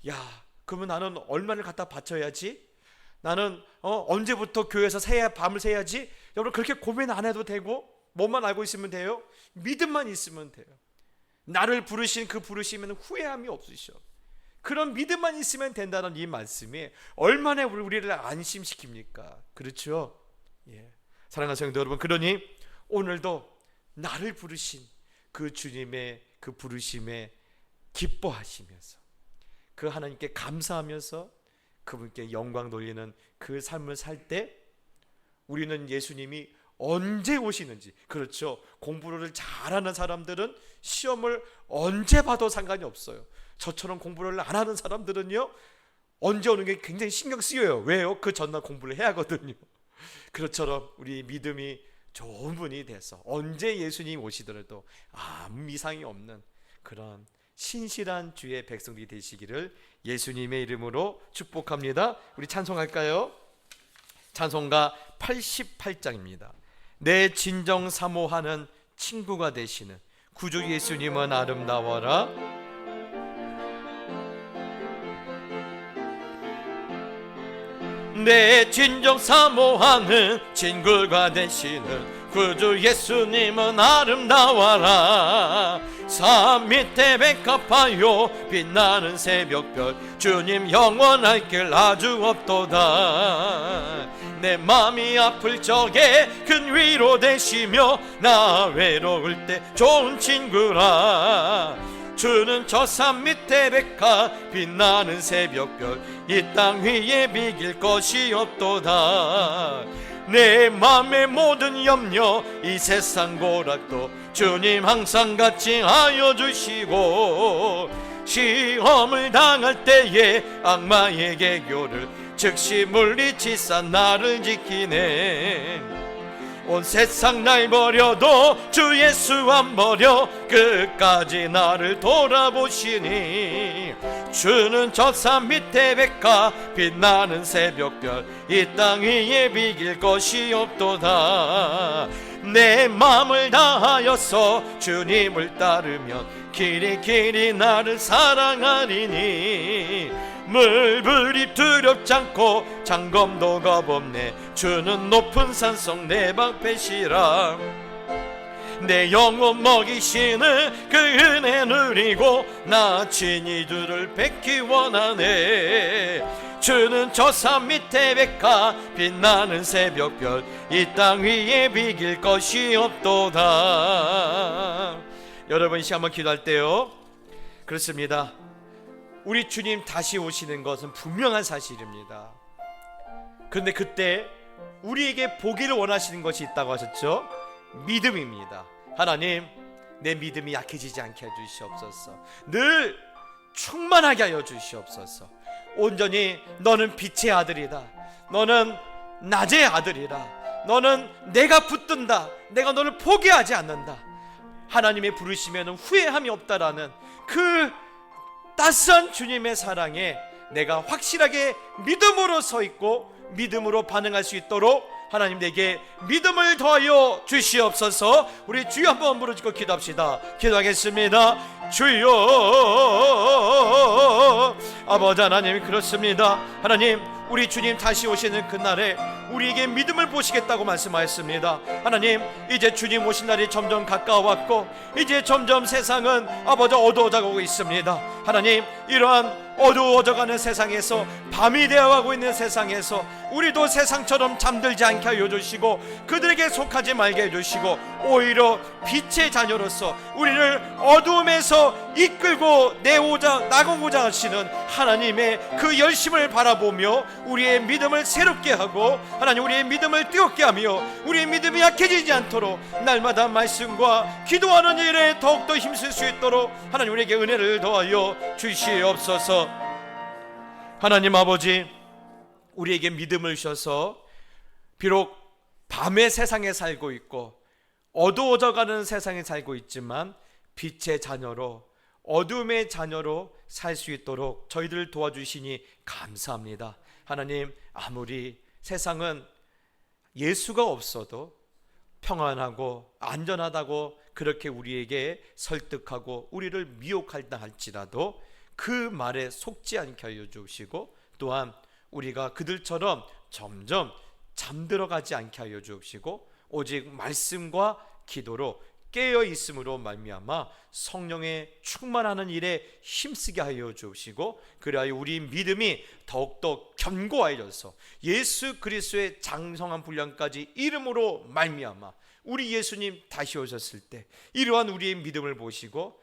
야, 그러면 나는 얼마를 갖다 바쳐야지? 나는 언제부터 교회에서 밤을 새야지? 여러분, 그렇게 고민 안 해도 되고, 뭐만 알고 있으면 돼요? 믿음만 있으면 돼요. 나를 부르신 그 부르심에는 후회함이 없으셔. 그런 믿음만 있으면 된다는 이 말씀이 얼마나 우리를 안심시킵니까? 그렇죠? 예. 사랑하는 성도 여러분, 그러니 오늘도 나를 부르신 그 주님의 그 부르심에 기뻐하시면서, 그 하나님께 감사하면서 그분께 영광 돌리는 그 삶을 살 때 우리는 예수님이 언제 오시는지, 그렇죠, 공부를 잘하는 사람들은 시험을 언제 봐도 상관이 없어요. 저처럼 공부를 안 하는 사람들은요, 언제 오는 게 굉장히 신경 쓰여요. 왜요? 그 전날 공부를 해야 하거든요. 그렇처럼 우리 믿음이 좋은 분이 돼서 언제 예수님 오시더라도 아무 이상이 없는 그런 신실한 주의 백성들이 되시기를 예수님의 이름으로 축복합니다. 우리 찬송할까요? 찬송가 88장입니다. 내 진정 사모하는 친구가 되시는 구주 예수님은 아름다워라. 내 진정 사모하는 친구가 되시는 구주 예수님은 아름다워라. 산 밑에 백합하여 빛나는 새벽별 주님 영원할 길 아주 없도다. 내 맘이 아플 적에 큰 위로 되시며 나 외로울 때 좋은 친구라. 주는 저 산 밑에 백합 빛나는 새벽별 이 땅 위에 비길 것이 없도다. 내 맘의 모든 염려 이 세상 고락도 주님 항상 같이 하여 주시고, 시험을 당할 때에 악마의 개교를 즉시 물리치사 나를 지키네. 온 세상 날 버려도 주 예수 안 버려 끝까지 나를 돌아보시니. 주는 저 산 밑에 백합 빛나는 새벽별 이 땅 위에 비길 것이 없도다. 내 마음을 다하여서 주님을 따르면 길이 나를 사랑하리니. 물불이 두렵지 않고 장검도 겁없네. 주는 높은 산속 내 방패시라. 내 영혼 먹이시는 그 은혜 누리고 나 진이들을 뵙기 원하네. 주는 저 산 밑에 백합 빛나는 새벽별 이 땅 위에 비길 것이 없도다. 여러분, 이 시간 한번 기도할 때요, 그렇습니다, 우리 주님 다시 오시는 것은 분명한 사실입니다. 그런데 그때 우리에게 보기를 원하시는 것이 있다고 하셨죠? 믿음입니다. 하나님, 내 믿음이 약해지지 않게 해주시옵소서. 늘 충만하게 하여 주시옵소서. 온전히 너는 빛의 아들이다, 너는 낮의 아들이라, 너는 내가 붙든다, 내가 너를 포기하지 않는다, 하나님의 부르심에는 후회함이 없다라는 그 따스한 주님의 사랑에 내가 확실하게 믿음으로 서 있고 믿음으로 반응할 수 있도록 하나님 내게 믿음을 더하여 주시옵소서. 우리 주여 한번 부르짖고 기도합시다. 기도하겠습니다. 주여, 아버지 하나님, 그렇습니다. 하나님, 우리 주님 다시 오시는 그날에 우리에게 믿음을 보시겠다고 말씀하였습니다. 하나님, 이제 주님 오신 날이 점점 가까워왔고 이제 점점 세상은 아버지 어두워져가고 있습니다. 하나님, 이러한 어두워져가는 세상에서, 밤이 되어가고 있는 세상에서 우리도 세상처럼 잠들지 않게 하여 주시고 그들에게 속하지 말게 해주시고 오히려 빛의 자녀로서 우리를 어두움에서 이끌고 나가고자 하시는 하나님의 그 열심을 바라보며 우리의 믿음을 새롭게 하고, 하나님, 우리의 믿음을 뜨겁게 하며 우리의 믿음이 약해지지 않도록 날마다 말씀과 기도하는 일에 더욱더 힘쓸 수 있도록 하나님 우리에게 은혜를 더하여 주시옵소서. 하나님 아버지, 우리에게 믿음을 주셔서 비록 밤의 세상에 살고 있고 어두워져가는 세상에 살고 있지만 빛의 자녀로, 어둠의 자녀로 살 수 있도록 저희들을 도와주시니 감사합니다. 하나님, 아무리 세상은 예수가 없어도 평안하고 안전하다고 그렇게 우리에게 설득하고 우리를 미혹한다 할지라도 그 말에 속지 않게 하여 주시고, 또한 우리가 그들처럼 점점 잠들어가지 않게 하여 주시고 오직 말씀과 기도로 깨어 있음으로 말미암아 성령의 충만하는 일에 힘쓰게 하여 주시고, 그리하여 우리 믿음이 더욱더 견고하여져서 예수 그리스도의 장성한 분량까지 이름으로 말미암아 우리 예수님 다시 오셨을 때 이러한 우리의 믿음을 보시고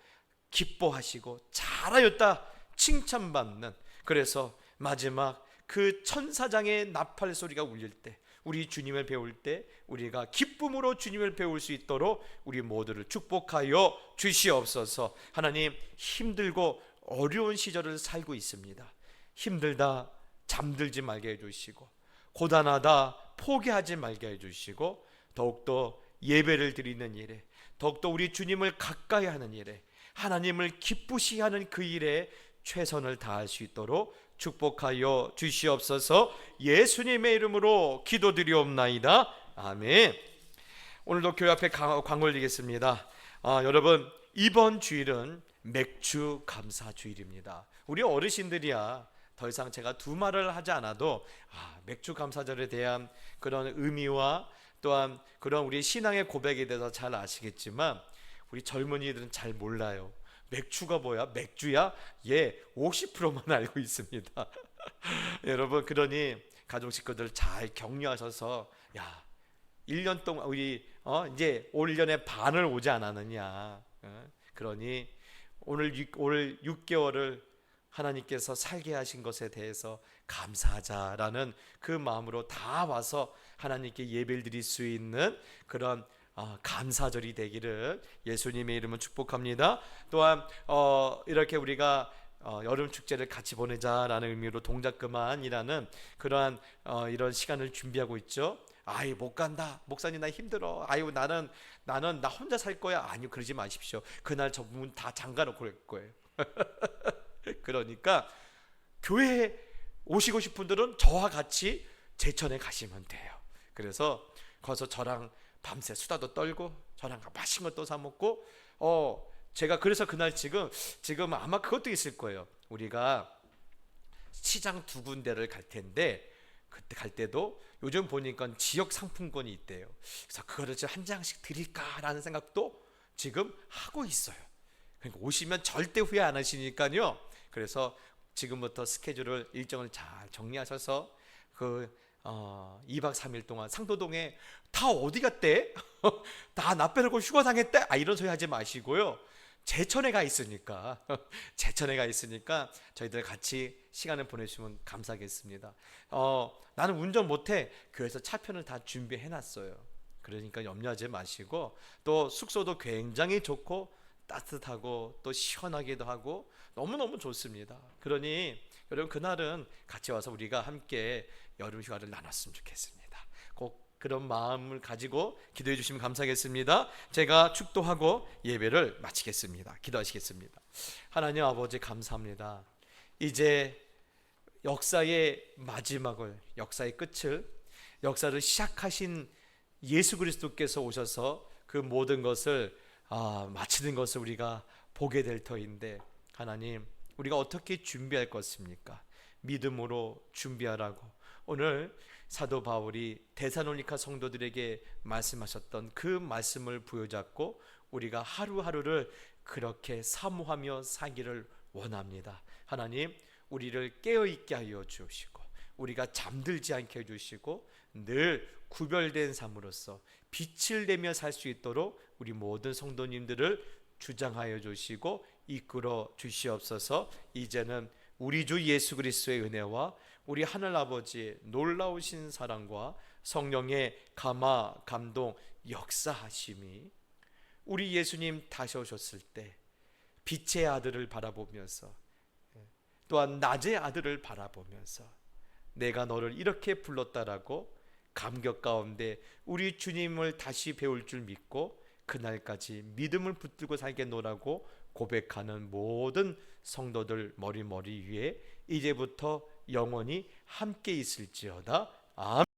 기뻐하시고 잘하였다 칭찬받는, 그래서 마지막 그 천사장의 나팔 소리가 울릴 때 우리 주님을 배울 때 우리가 기쁨으로 주님을 배울 수 있도록 우리 모두를 축복하여 주시옵소서. 하나님, 힘들고 어려운 시절을 살고 있습니다. 힘들다 잠들지 말게 해주시고 고단하다 포기하지 말게 해주시고 더욱더 예배를 드리는 일에, 더욱더 우리 주님을 가까이 하는 일에, 하나님을 기쁘시게 하는 그 일에 최선을 다할 수 있도록 축복하여 주시옵소서. 예수님의 이름으로 기도드리옵나이다. 아멘. 오늘도 교회 앞에 광고 올리겠습니다. 여러분, 이번 주일은 맥주 감사 주일입니다. 우리 어르신들이야 더 이상 제가 두 말을 하지 않아도 맥주 감사절에 대한 그런 의미와 또한 그런 우리 신앙의 고백에 대해서 잘 아시겠지만 우리 젊은이들은 잘 몰라요. 맥주가 뭐야? 맥주야? 예, 50%만 알고 있습니다. 여러분, 그러니 가족 식구들 잘 격려하셔서 1년 동안 우리 이제 올 1년에 반을 오지 않았느냐. 그러니 올 6개월을 하나님께서 살게 하신 것에 대해서 감사하자라는 그 마음으로 다 와서 하나님께 예배를 드릴 수 있는 그런 감사절이 되기를 예수님의 이름으로 축복합니다. 또한 이렇게 우리가 여름 축제를 같이 보내자라는 의미로 동작 그만이라는 그러한 이런 시간을 준비하고 있죠. 아이, 못 간다, 목사님 나 힘들어, 아유 나는 나 혼자 살 거야. 아니요, 그러지 마십시오. 그날 저 문 다 잠가놓고 그럴 거예요. 그러니까 교회에 오시고 싶은 분들은 저와 같이 제천에 가시면 돼요. 그래서 거기서 저랑 밤새 수다도 떨고 저랑 맛있는 것도 사 먹고 제가 그래서 그날 지금 아마 그것도 있을 거예요. 우리가 시장 두 군데를 갈 텐데 그때 갈 때도 요즘 보니까 지역 상품권이 있대요. 그래서 그거를 한 장씩 드릴까라는 생각도 지금 하고 있어요. 그러니까 오시면 절대 후회 안 하시니까요. 그래서 지금부터 스케줄을 일정을 잘 정리하셔서 2박 3일 동안 상도동에 다 어디 갔대? 나 빼놓고 휴가 당했대? 이런 소리 하지 마시고요. 제천에 가 있으니까 저희들 같이 시간을 보내주시면 감사하겠습니다. 나는 운전 못해. 교회에서 차편을 다 준비해 놨어요. 그러니까 염려하지 마시고, 또 숙소도 굉장히 좋고 따뜻하고 또 시원하기도 하고 너무너무 좋습니다. 그러니 여러분 그날은 같이 와서 우리가 함께 여름 휴가를 나눴으면 좋겠습니다. 꼭 그런 마음을 가지고 기도해 주시면 감사하겠습니다. 제가 축도하고 예배를 마치겠습니다. 기도하시겠습니다. 하나님 아버지 감사합니다. 이제 역사의 마지막을, 역사의 끝을, 역사를 시작하신 예수 그리스도께서 오셔서 그 모든 것을 마치는 것을 우리가 보게 될 터인데, 하나님 우리가 어떻게 준비할 것입니까? 믿음으로 준비하라고 오늘 사도 바울이 데살로니가 성도들에게 말씀하셨던 그 말씀을 부여잡고 우리가 하루하루를 그렇게 사모하며 살기를 원합니다. 하나님 우리를 깨어있게 하여 주시고 우리가 잠들지 않게 해주시고 늘 구별된 삶으로서 빛을 내며 살 수 있도록 우리 모든 성도님들을 주장하여 주시고 이끌어 주시옵소서. 이제는 우리 주 예수 그리스도의 은혜와 우리 하늘 아버지의 놀라우신 사랑과 성령의 감화 감동 역사하심이 우리 예수님 다시 오셨을 때 빛의 아들을 바라보면서 또한 낮의 아들을 바라보면서 내가 너를 이렇게 불렀다라고 감격 가운데 우리 주님을 다시 배울 줄 믿고 그날까지 믿음을 붙들고 살겠노라고 고백하는 모든 성도들 머리 위에 이제부터 영원히 함께 있을지어다. 아멘.